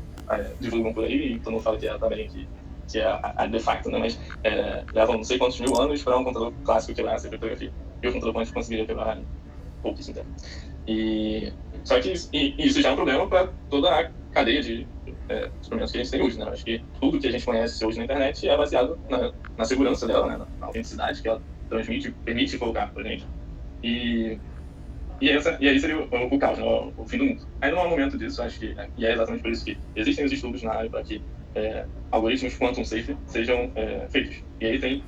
divulgam por aí, e todo mundo fala que é a tabelinha que é a de facto, né? Mas levam não sei quantos mil anos para um computador clássico quebrar essa criptografia. E o computador quântico conseguiria quebrar em pouquíssimo tempo. Só que isso já é um problema para toda a cadeia de instrumentos que a gente tem hoje, né? Acho que tudo que a gente conhece hoje na internet é baseado na segurança dela, né? Na autenticidade que ela permite colocar pra gente. E aí seria o caos, né? O fim do mundo. Aí não há um momento disso, acho que, e é exatamente por isso que existem os estudos na área para que algoritmos quantum safe sejam feitos. E aí tem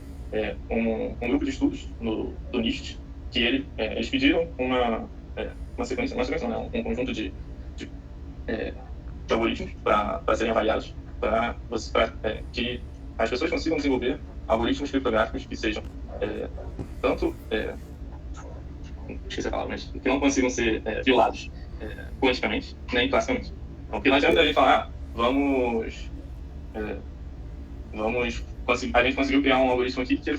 um grupo de estudos do NIST que eles pediram uma sequência não, um conjunto de algoritmos para serem avaliados, para que as pessoas consigam desenvolver algoritmos criptográficos que sejam tanto esqueci a palavra, mas que não consigam ser violados quanticamente nem classicamente. Então, que não adianta a gente falar, a gente conseguiu criar um algoritmo aqui que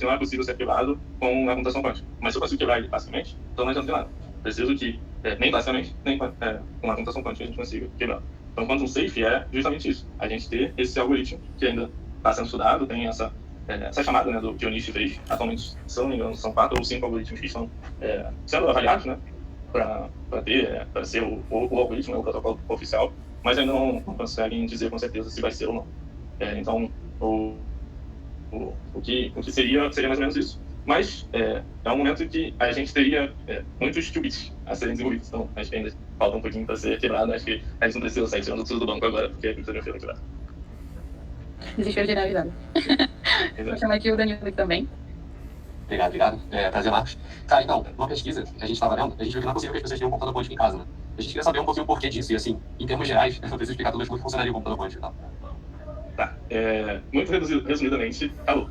não é possível ser quebrado com a computação quântica. Mas se eu consigo quebrar ele classicamente, então não adianta de nada. Preciso que nem classicamente, nem com a computação quântica a gente consiga quebrar. Então, quantum safe é justamente isso. A gente ter esse algoritmo que ainda está sendo estudado, tem essa chamada, né, do que o NIST fez. Atualmente, se eu não me engano, são 4 ou 5 algoritmos que estão sendo avaliados, né, para ser o algoritmo, o protocolo oficial, mas ainda não conseguem dizer com certeza se vai ser ou não. Então, o que seria mais ou menos isso. Mas é um momento que a gente teria muitos qubits a serem desenvolvidos. Então, acho que ainda falta um pouquinho para ser quebrado. Acho que a gente não precisa sair tirando tudo do banco agora, porque a criptografia vai quebrar. Desespero generalizado. Vou chamar aqui o Danilo aqui também. Obrigado. Prazer, Marcos. Cara, então, numa pesquisa que a gente estava vendo, a gente viu que não é possível que as pessoas tenham um computador quântico em casa, né? A gente queria saber um pouquinho o porquê disso, e assim, em termos gerais, eu preciso explicar todas como funcionaria o computador quântico e tal. Tá. Muito resumidamente, calor.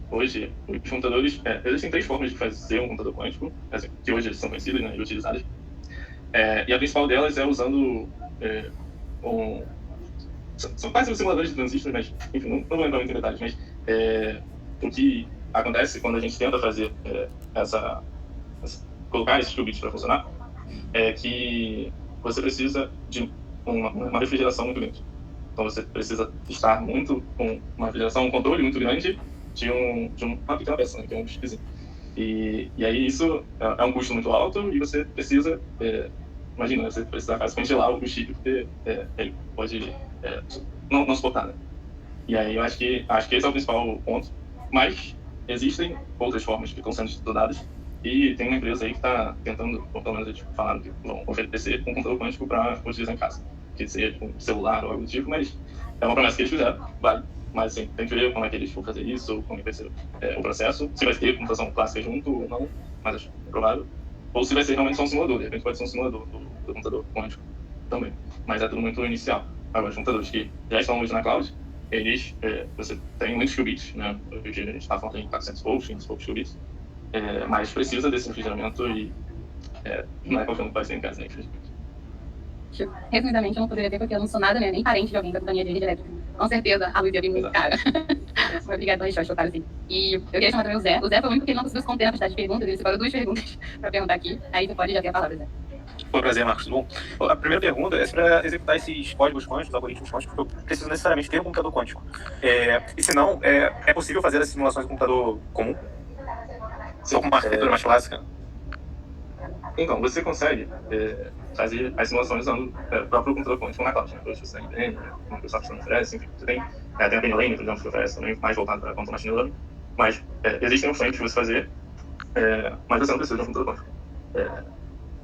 Hoje, os computadores... existem 3 formas de fazer um computador quântico, assim, que hoje são conhecidas, né, e utilizadas. E a principal delas é usando são quase os simuladores de transistores, mas, enfim, não vou entrar muito em detalhes, mas o que acontece quando a gente tenta fazer colocar esses qubits para funcionar é que você precisa de uma refrigeração muito grande. Então você precisa estar com uma refrigeração, um controle muito grande de uma pequena peça, né, que é um chipzinho. E aí isso é um custo muito alto e você precisa, imagina, você precisa quase congelar o chip, porque ele pode não suportar, né? E aí eu acho que esse é o principal ponto. Mas existem outras formas que estão sendo estudadas e tem uma empresa aí que está tentando, ou pelo menos eles falaram que vão oferecer um computador quântico para utilizar em casa, que seja um celular ou algo do tipo, mas é uma promessa que eles fizeram, vale. Mas assim, tem que ver como é que eles vão fazer isso, ou como é que vai ser o processo, se vai ter computação clássica junto ou não, mas acho provável, ou se vai ser realmente só um simulador, de repente pode ser um simulador do computador quântico também, mas é tudo muito inicial. Agora, os computadores que já estão hoje na cloud, eles, você tem muitos qubits, né? Hoje a gente está falando em 400 volts, 500 poucos qubits, mas precisa desse refrigeramento e não é qualquer um que vai ser em casa, né? Infelizmente. Resumidamente, eu não poderia ter, porque eu não sou nada, né, nem parente de alguém da companhia de rede elétrica. Com certeza, a luz ia vir muito cara. Obrigada, Richard, otário, sim. E eu queria chamar também o Zé. O Zé foi muito porque ele não conseguiu se conter na quantidade de perguntas, ele separou 2 perguntas para perguntar aqui. Aí você pode já ter a palavra, Zé. Bom, prazer, Marcos, tudo bom? A primeira pergunta é para executar esses códigos quânticos, algoritmos quânticos, eu preciso necessariamente ter um computador quântico. E se não, é possível fazer as simulações com computador comum? Ou com uma arquitetura mais clássica? Então, você consegue fazer as simulações usando o próprio computador quântico na cloud, né? Hoje você tem IBM, a Microsoft também oferece, enfim, você tem a Penny, por exemplo, que oferece também, mais voltado para Quantum Machine Learning, mas existem opções de você fazer, mas você não precisa de um computador quântico.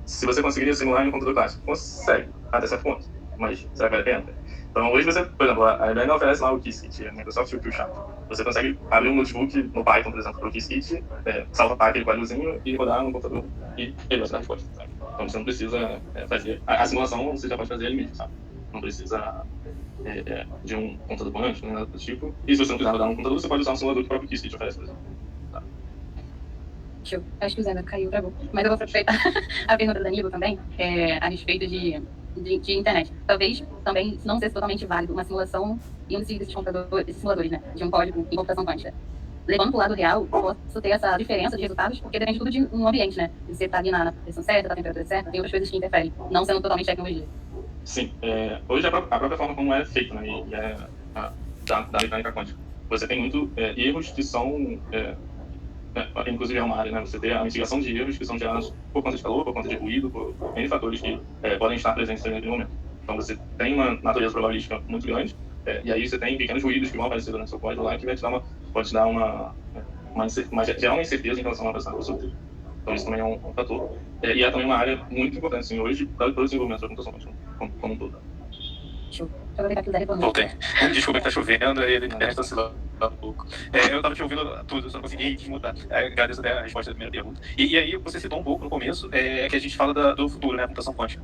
Se você conseguiria simular em um computador clássico, consegue, até certo ponto, mas será que vale a pena? Então, hoje você, por exemplo, a IBM oferece lá o Qiskit, a Microsoft e o QSharp. Você consegue abrir um notebook no Python, por exemplo, para o Qiskit, salvar aquele quadrozinho e rodar no computador e ele vai te dar a resposta, sabe? Então, você não precisa fazer... A simulação você já pode fazer ali mesmo, sabe? Não precisa de um computador quântico, nem nada do tipo. E se você não quiser rodar no computador, você pode usar um simulador que o próprio Qiskit oferece, por exemplo. Tá? Acho que o Zé caiu, travou. Mas eu vou aproveitar a pergunta do Danilo também, a respeito de internet. Talvez também não seja totalmente válido uma simulação em um desses simuladores, né, de um código em computação quântica. Levando para o lado real, posso ter essa diferença de resultados, porque depende tudo de um ambiente, né? Você está ali na pressão certa, na temperatura certa, tem outras coisas que interferem, não sendo totalmente tecnologia. Sim, hoje a própria forma como é feito, né, e da mecânica quântica, você tem muito erros que são, inclusive é uma área, né, você tem a mitigação de erros que são gerados por conta de calor, por conta de ruído, por N fatores que podem estar presentes naquele momento. Então você tem uma natureza probabilística muito grande, e aí você tem pequenos ruídos que vão aparecer durante o seu código lá, que vai te dar gerar uma incerteza em relação à prestação do seu texto. Então isso também é um fator. E é também uma área muito importante, assim, hoje, para o desenvolvimento da computação quântica como um todo. Voltei. Desculpa que tá chovendo e ele está oscilando um pouco. Eu estava te ouvindo tudo, só não consegui desmutar. Agradeço até a resposta da primeira pergunta. E aí você citou um pouco no começo que a gente fala do futuro, né, a computação quântica.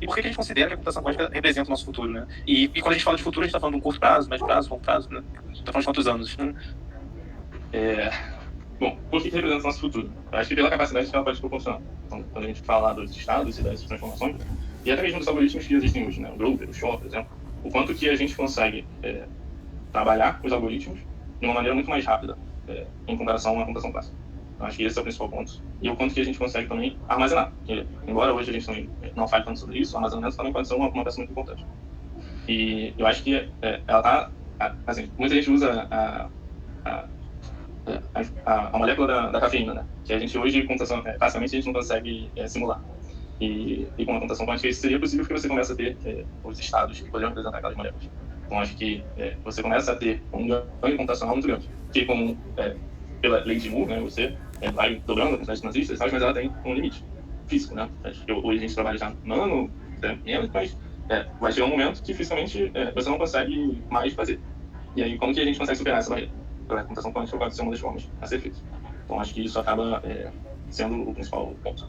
E por que a gente considera que a computação quântica representa o nosso futuro, né? E quando a gente fala de futuro, a gente está falando de um curto prazo, médio prazo, longo prazo, né? Está falando de quantos anos? Bom, por que representa o nosso futuro? Eu acho que pela capacidade que ela pode proporcionar. Então, quando a gente fala dos estados e das transformações, e até mesmo dos algoritmos que existem hoje, né? O Grover, o Shor, por exemplo, o quanto que a gente consegue trabalhar os algoritmos de uma maneira muito mais rápida em comparação à computação clássica. Então, acho que esse é o principal ponto. E o quanto que a gente consegue também armazenar. Porque, embora hoje a gente também não fale tanto sobre isso, o armazenamento também pode ser uma peça muito importante. E eu acho que ela está... Assim, muita gente usa a molécula da cafeína, né? Que a gente hoje, computação, classicamente, a gente não consegue simular. E com a computação quântica isso seria possível porque você começa a ter os estados que poderiam representar aquelas moléculas. Então acho que você começa a ter um ganho computacional muito grande, que como pela lei de Moore, né, você vai dobrando a quantidade de transistores, mas ela tem um limite físico, né? Acho que hoje a gente trabalha já nano, menos, mas vai chegar um momento que fisicamente você não consegue mais fazer. E aí como que a gente consegue superar essa barreira? A computação quântica pode ser uma das formas a ser feita. Então acho que isso acaba sendo o principal ponto.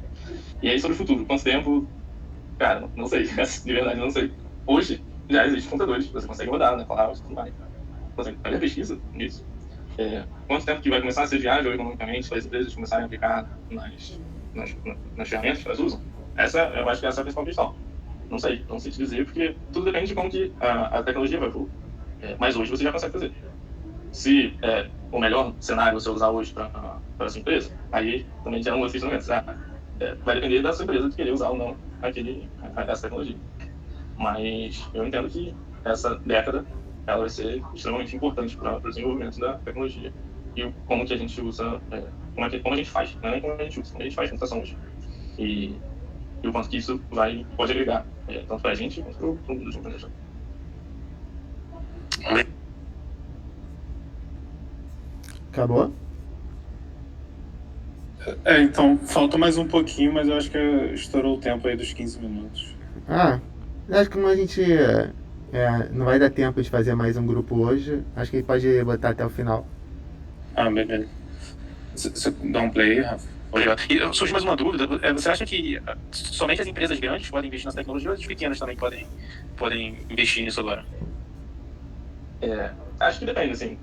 E aí sobre o futuro, quanto tempo? Cara, não sei, de verdade não sei. Hoje já existem computadores, você consegue rodar, né, cloud e tudo mais. Consegue fazer pesquisa nisso. Quanto tempo que vai começar a ser viável economicamente para as empresas começarem a aplicar nas ferramentas que elas usam? Eu acho que essa é a principal questão. Não sei te dizer, porque tudo depende de como que a tecnologia vai evoluir. Mas hoje você já consegue fazer. Se o melhor cenário você usar hoje para a sua empresa, aí também gera um outro questionamento. Vai depender da sua empresa de querer usar ou não essa tecnologia. Mas eu entendo que essa década ela vai ser extremamente importante para o desenvolvimento da tecnologia e como que a gente usa, como a gente faz, não é nem como a gente usa, como a gente faz computação hoje. E o quanto que isso pode agregar, tanto para a gente quanto para o mundo de uma maneira. Acabou? Então, falta mais um pouquinho, mas eu acho que estourou o tempo aí dos 15 minutos. Acho que como a gente não vai dar tempo de fazer mais um grupo hoje, acho que a gente pode botar até o final. Beleza. Você dá um play, Rafa? Obrigado. E surge mais uma dúvida. Você acha que somente as empresas grandes podem investir nessa tecnologia ou as pequenas também podem investir nisso agora? Acho que depende, assim.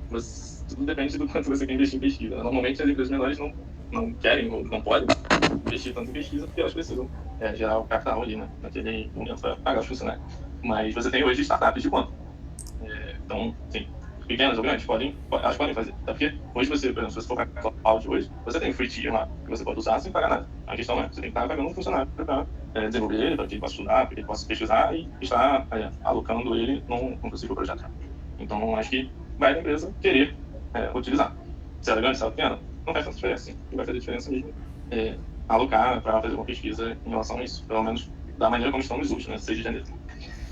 Tudo depende do quanto você quer investir em pesquisa. Normalmente as empresas menores não querem ou não podem investir tanto em pesquisa porque elas precisam gerar o capital ali, né, naquele momento para pagar os funcionários. Mas você tem hoje startups de quanto? Então, sim, pequenas ou grandes elas podem fazer. Até porque hoje você, por exemplo, se você for para a cloud hoje, você tem um free tier lá que você pode usar sem pagar nada. A questão você tem que estar pagando um funcionário para desenvolver ele, para que ele possa estudar, para que ele possa pesquisar e estar alocando ele num possível projeto. Então, acho que vai da empresa querer utilizar. Se ela é grande, se ela é pequena, não faz tanta diferença. O que vai fazer diferença mesmo alocar para fazer uma pesquisa em relação a isso. Pelo menos da maneira como estão os usos, né? 6 de janeiro.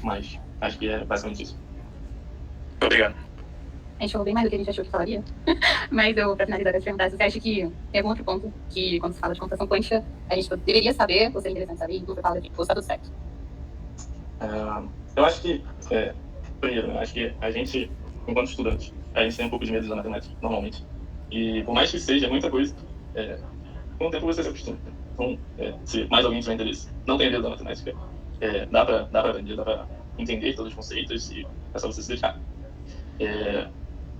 Mas acho que é basicamente isso. Obrigado. A gente falou bem mais do que a gente achou que falaria. Mas eu, para finalizar, eu quero te perguntar se você acha que tem algum outro ponto que, quando se fala de computação quântica, a gente deveria saber, ou seria interessante saber, e não fala de está tudo certo? Eu acho que, primeiro, né, acho que a gente, enquanto estudante, a gente tem um pouco de medo da matemática, normalmente. E por mais que seja muita coisa, com o tempo você se acostuma. Então, se mais alguém tiver interesse, não tenha medo da matemática, dá para aprender, dá para entender todos os conceitos e é só você se dedicar.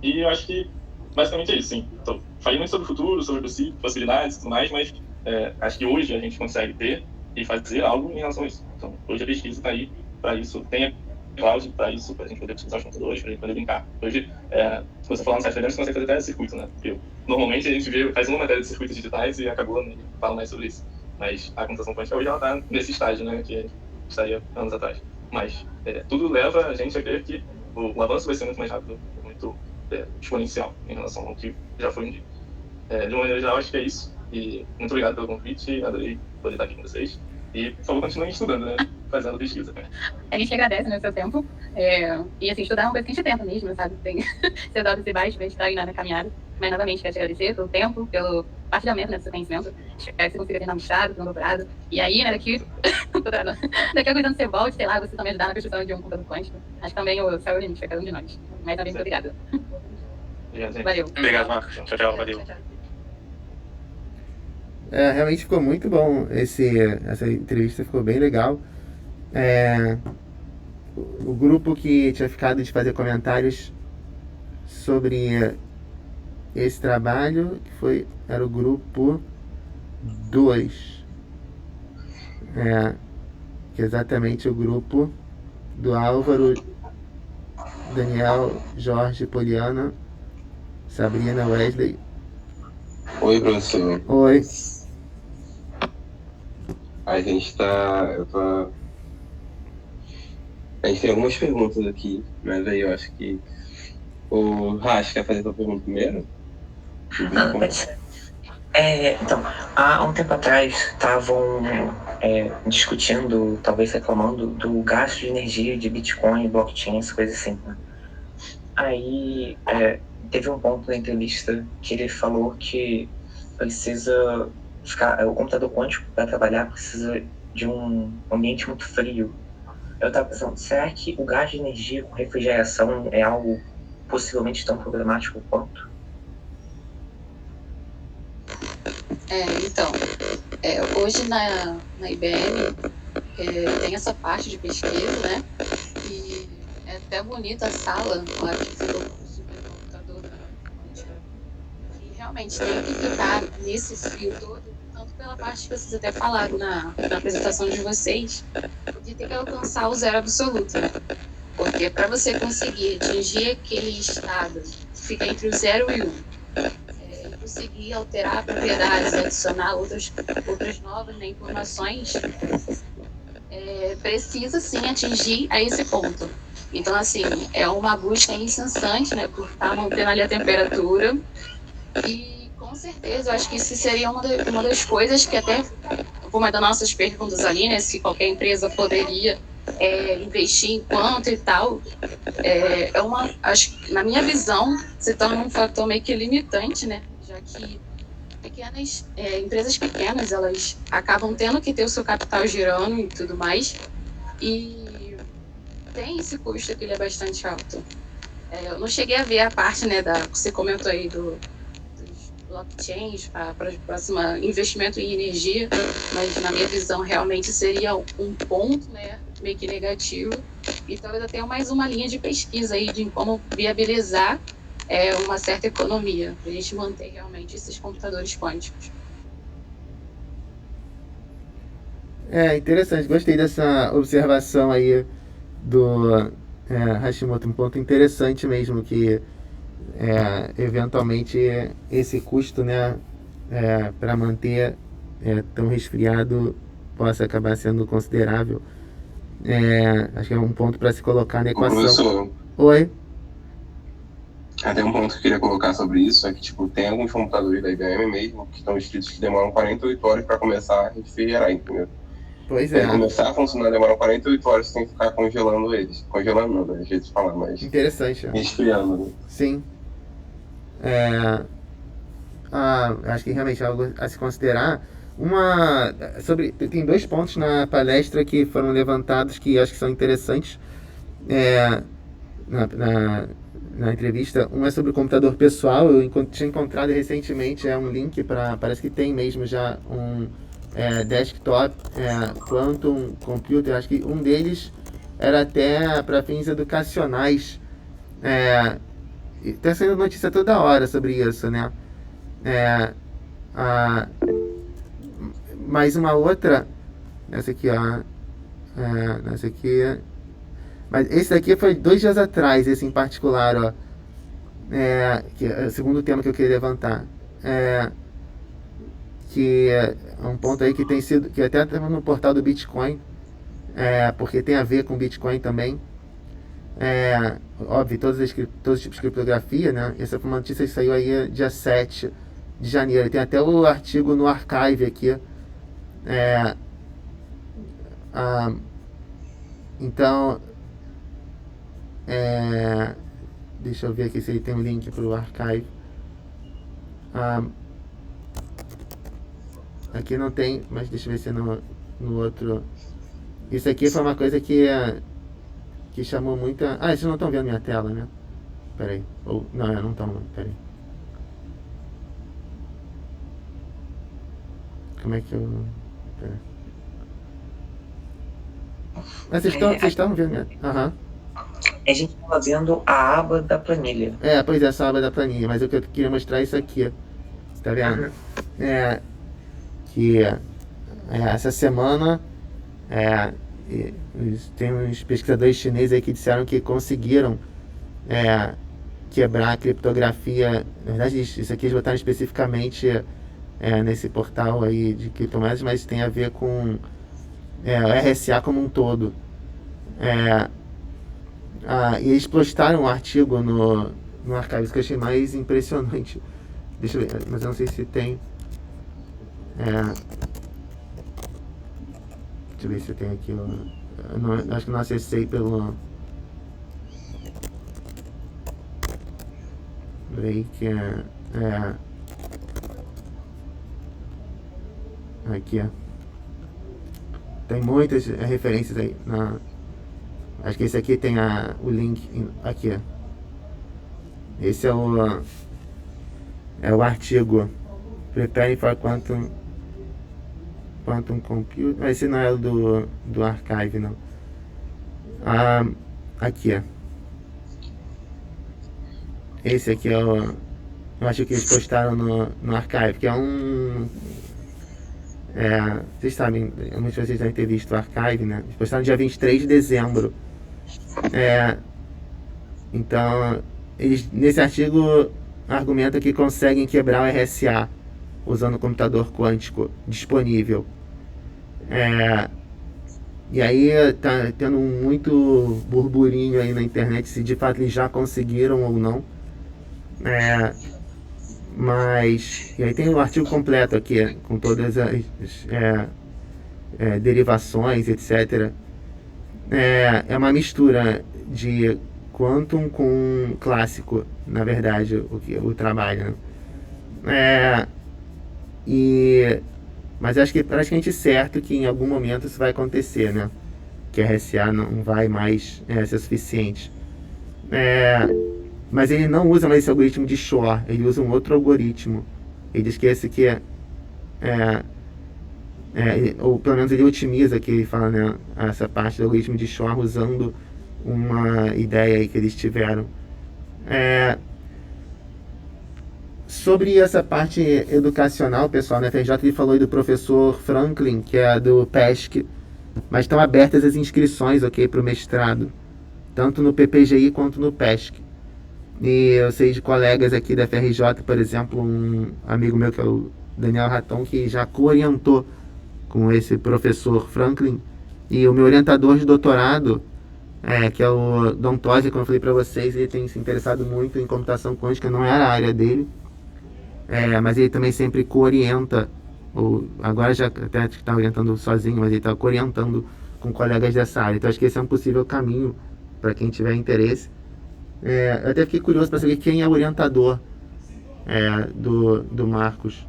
E eu acho que basicamente é isso, sim. Então, falei muito sobre o futuro, sobre possibilidades e tudo mais, mas acho que hoje a gente consegue ter e fazer algo em relação a isso. Então, hoje a pesquisa está aí para isso. Tem a cloud para isso, para a gente poder utilizar os computadores, para a gente poder brincar. Hoje, se você falar no site da IBM, você consegue fazer até circuito, né? Porque normalmente a gente faz uma matéria de circuitos digitais e acabou não fala mais sobre isso. Mas a computação quântica hoje ela está nesse estágio, né? Que a gente estaria anos atrás. Mas tudo leva a gente a crer que o avanço vai ser muito mais rápido, muito exponencial em relação ao que já foi um dia. De uma maneira geral, acho que é isso. E muito obrigado pelo convite, adorei poder estar aqui com vocês. E, por favor, continuem estudando, né? Fazendo pesquisa. A gente agradece, né, o seu tempo. E, assim, estudar é uma coisa que a gente tenta mesmo, sabe? Tem ser dado e baixo, a gente está aí na caminhada. Mas, novamente, quero te agradecer pelo tempo, pelo partilhamento, né, do seu conhecimento. Espero que você consiga ter mestrado, ter um doutorado. E aí, né, daqui a alguns anos você volte, sei lá, você também ajudar na construção de um computador quântico. Acho que também o céu é o limite para cada um de nós. Mas também muito obrigada. Valeu. Obrigado, Marcos. Tchau, valeu. Realmente ficou muito bom essa entrevista, ficou bem legal. O grupo que tinha ficado de fazer comentários sobre esse trabalho era o grupo 2. Que é exatamente o grupo do Álvaro, Daniel, Jorge, Poliana, Sabrina, Wesley. Oi, professor. Oi. A gente a gente tem algumas perguntas aqui, mas aí eu acho que o Rash quer fazer a sua pergunta primeiro? Pode ser. Então, há um tempo atrás estavam discutindo, talvez reclamando do gasto de energia de Bitcoin, blockchains, coisas assim, né? Aí teve um ponto da entrevista que ele falou que precisa o computador quântico para trabalhar precisa de um ambiente muito frio. Eu estava pensando, será que o gasto de energia com refrigeração é algo possivelmente tão problemático quanto? Então, hoje na IBM tem essa parte de pesquisa, né? E é até bonita a sala lá que ficou com o supercomputador quântico. E realmente tem que ficar nesse fio todo, tanto pela parte que vocês até falaram na apresentação de vocês, de ter que alcançar o zero absoluto, né? Porque para você conseguir atingir aquele estado que fica entre o 0 e 1, conseguir alterar propriedades, adicionar outras novas, né, informações, precisa sim atingir a esse ponto. Então, assim, é uma busca incessante, né, por estar mantendo ali a temperatura. E com certeza eu acho que isso seria uma das coisas que até vou mandar nossas perguntas ali, né, se qualquer empresa poderia investir em quanto e tal. Acho que na minha visão se torna um fator meio que limitante, né, já que empresas pequenas, elas acabam tendo que ter o seu capital girando e tudo mais, e tem esse custo que ele é bastante alto. Eu não cheguei a ver a parte, né, que você comentou aí dos blockchains para o próximo investimento em energia, mas na minha visão realmente seria um ponto, né, meio que negativo, e talvez até mais uma linha de pesquisa aí de como viabilizar uma certa economia, para a gente manter realmente esses computadores quânticos. Interessante, gostei dessa observação aí do Hashimoto, um ponto interessante mesmo, que eventualmente esse custo, né, para manter tão resfriado possa acabar sendo considerável. Acho que é um ponto para se colocar na equação. Professor. Oi? Até um ponto que eu queria colocar sobre isso é que, tipo, tem alguns computadores da IBM mesmo que estão escritos que demoram 48 horas para começar a refrigerar, entendeu? Pois é. Para começar a funcionar demoram 48 horas, você tem que ficar congelando eles. Congelando não, né? Jeito de falar, mas... Interessante. Resfriando, né? Sim. Acho que realmente é algo a se considerar. Tem 2 pontos na palestra que foram levantados que acho que são interessantes na entrevista. Um é sobre o computador pessoal. Eu tinha encontrado recentemente um link parece que tem mesmo já um desktop quantum computer. Acho que um deles era até para fins educacionais, e tá saindo notícia toda hora sobre isso, né? Mais uma outra, essa aqui, ó. Essa aqui. Mas esse daqui foi 2 dias atrás, esse em particular, ó. Que é o segundo tema que eu queria levantar. Que é um ponto aí que tem sido, que até estava no portal do Bitcoin, porque tem a ver com Bitcoin também. Óbvio, todos os tipos de criptografia, né? Essa foi uma notícia que saiu aí dia 7 de janeiro. Tem até o artigo no Archive aqui. Então, deixa eu ver aqui se ele tem um link para o Archive. Aqui não tem, mas deixa eu ver se é no outro. Isso aqui foi uma coisa que chamou muita... vocês não estão vendo minha tela, né? Peraí. Não estão, peraí. Como é que eu... Peraí. Mas vocês estão vendo minha... Aham. A gente estava vendo a aba da planilha. Pois é, essa aba da planilha. Mas eu queria mostrar isso aqui. Tá vendo? Que essa semana tem uns pesquisadores chineses aí que disseram que conseguiram quebrar a criptografia. Na verdade, isso aqui eles botaram especificamente nesse portal aí de criptomoedas, mas tem a ver com o RSA como um todo. E eles postaram um artigo no Archive, que eu achei mais impressionante. Deixa eu ver, mas eu não sei se tem. Deixa eu ver se tem aqui. Acho que não acessei pelo. Break. Aqui, tem muitas referências aí. Acho que esse aqui tem o link aqui. Esse é o artigo Preparing for Quantum Computing. Esse não é o do Archive, não. Aqui. Esse aqui é o... Eu acho que eles postaram no Archive, que é um... vocês sabem, muitos de vocês devem ter visto o Archive, né? Eles postaram dia 23 de dezembro. Então, eles, nesse artigo, argumentam que conseguem quebrar o RSA usando o computador quântico disponível. E aí tá tendo muito burburinho aí na internet se de fato eles já conseguiram ou não. Mas, e aí tem o artigo completo aqui, com todas as derivações, etc. É uma mistura de quantum com clássico, na verdade, o trabalho, né? Mas acho que é praticamente certo que em algum momento isso vai acontecer, né? Que a RSA não vai mais ser suficiente. Mas ele não usa mais esse algoritmo de Shor, ele usa um outro algoritmo. Ele diz que esse aqui ou pelo menos ele otimiza, que ele fala, né, essa parte do algoritmo de Shor usando uma ideia aí que eles tiveram. Sobre essa parte educacional, pessoal, na FRJ ele falou aí do professor Franklin, que é do PESC, mas estão abertas as inscrições, ok, para o mestrado, tanto no PPGI quanto no PESC. E eu sei de colegas aqui da FRJ, por exemplo, um amigo meu que é o Daniel Raton, que já co-orientou com esse professor Franklin, e o meu orientador de doutorado, que é o Dom Tosi, como eu falei para vocês, ele tem se interessado muito em computação quântica, não era a área dele, mas ele também sempre co-orienta, agora já até está orientando sozinho, mas ele está co-orientando com colegas dessa área. Então acho que esse é um possível caminho para quem tiver interesse. Eu até fiquei curioso para saber quem é o orientador do Marcos.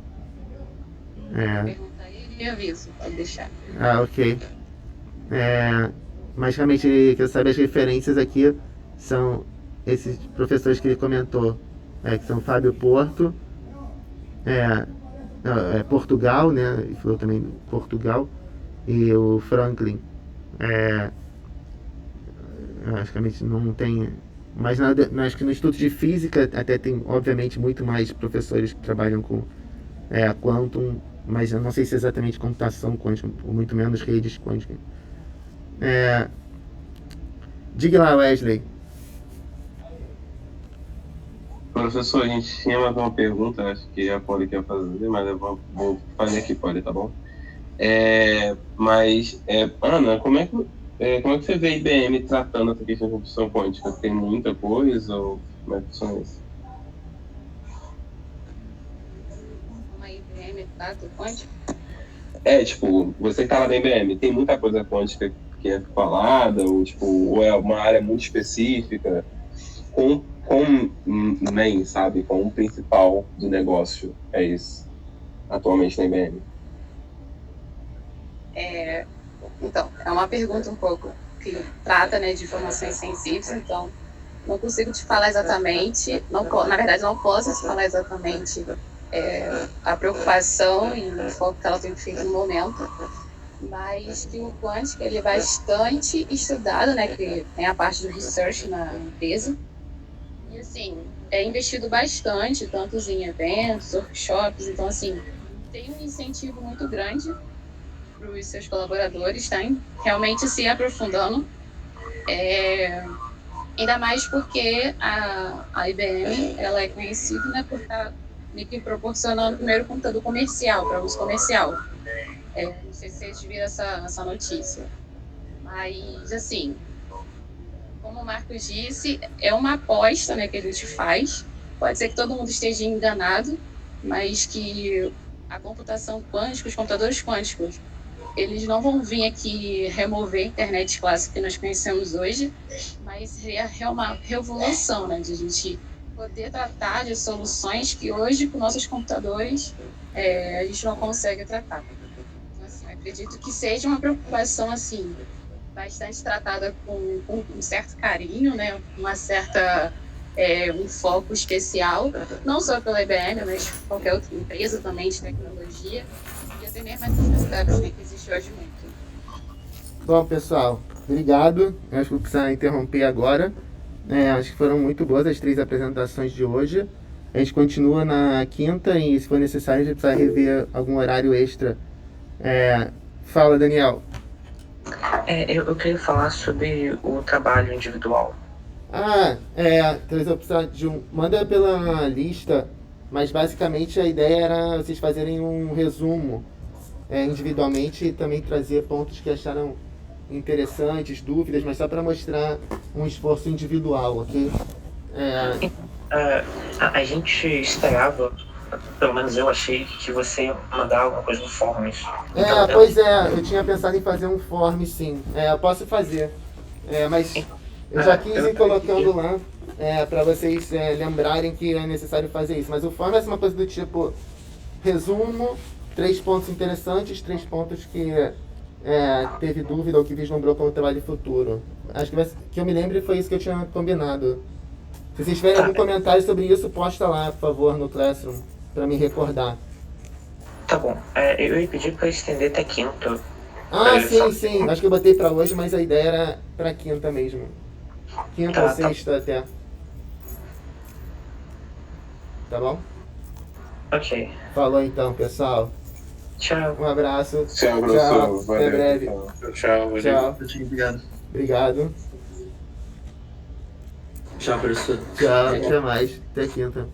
Pergunta ele e aviso, pode deixar. Ok. Mas realmente eu quero saber as referências aqui. São esses professores que ele comentou, que são Fábio Porto, Portugal, né? Ele falou também Portugal, e o Franklin. Basicamente não tem Mas acho que no Instituto de Física até tem, obviamente, muito mais professores que trabalham com quantum, mas eu não sei se é exatamente computação quântica, ou muito menos redes quânticas. Diga lá, Wesley. Professor, a gente tinha mais uma pergunta, acho que a Polly quer fazer, mas eu vou fazer aqui, Polly, tá bom? Ana, como é que você vê a IBM tratando essa questão de computação quântica? Tem muita coisa ou como é que funciona isso? Uma IBM trata o quântico? Você que tá lá na IBM, tem muita coisa quântica que é falada, ou é uma área muito específica? Com main, sabe? Com o principal do negócio, é isso, atualmente na IBM. Então, é uma pergunta um pouco que trata, né, de informações sensíveis, então não consigo te falar exatamente, na verdade não posso te falar exatamente a preocupação e o foco que ela tem feito no momento, mas que o quântico ele é bastante estudado, né, que tem a parte do research na empresa, e assim, é investido bastante, tanto em eventos, workshops, então assim, tem um incentivo muito grande para os seus colaboradores estarem realmente se aprofundando, ainda mais porque a IBM ela é conhecida, né, por estar proporcionando o primeiro computador comercial, para uso comercial. Não sei se vocês viram essa notícia, mas assim, como o Marcos disse, é uma aposta, né, que a gente faz. Pode ser que todo mundo esteja enganado, mas que a computação quântica, os computadores quânticos, eles não vão vir aqui remover a internet clássica que nós conhecemos hoje, mas é uma revolução, né, de a gente poder tratar de soluções que hoje, com nossos computadores, a gente não consegue tratar. Então, assim, eu acredito que seja uma preocupação, assim, bastante tratada com um certo carinho, né, uma certa, um foco especial, não só pela IBM, mas qualquer outra empresa também de tecnologia, e até mesmo essa necessidade, né, que existe hoje muito. Bom, pessoal, obrigado. Eu acho que vou precisar interromper agora. Acho que foram muito boas as 3 apresentações de hoje. A gente continua na quinta e, se for necessário, a gente vai rever algum horário extra. Fala, Daniel. Eu queria falar sobre o trabalho individual. Então eu precisar de manda pela lista, mas basicamente a ideia era vocês fazerem um resumo individualmente e também trazer pontos que acharam interessantes, dúvidas, mas só para mostrar um esforço individual, ok? A gente esperava, pelo menos eu achei, que você ia mandar alguma coisa no Forms. Eu tinha pensado em fazer um form, sim. Eu posso fazer, mas eu já quis ir colocando lá para vocês lembrarem que é necessário fazer isso. Mas o form é uma coisa do tipo resumo, 3 pontos interessantes, 3 pontos que teve dúvida ou que vislumbrou como trabalho futuro. Acho que eu me lembro foi isso que eu tinha combinado. Se vocês tiverem algum comentário sobre isso, posta lá, por favor, no Classroom, para me recordar. Tá bom. Eu ia pedir para estender até quinta. Sim. Acho que eu botei para hoje, mas a ideia era para quinta mesmo. Quinta ou sexta até. Tá bom? Ok. Falou então, pessoal. Tchau. Um abraço. Tchau, professor. Até breve. Tchau. Obrigado. Obrigado. Tchau, professor. Tchau, até mais. Até quinta.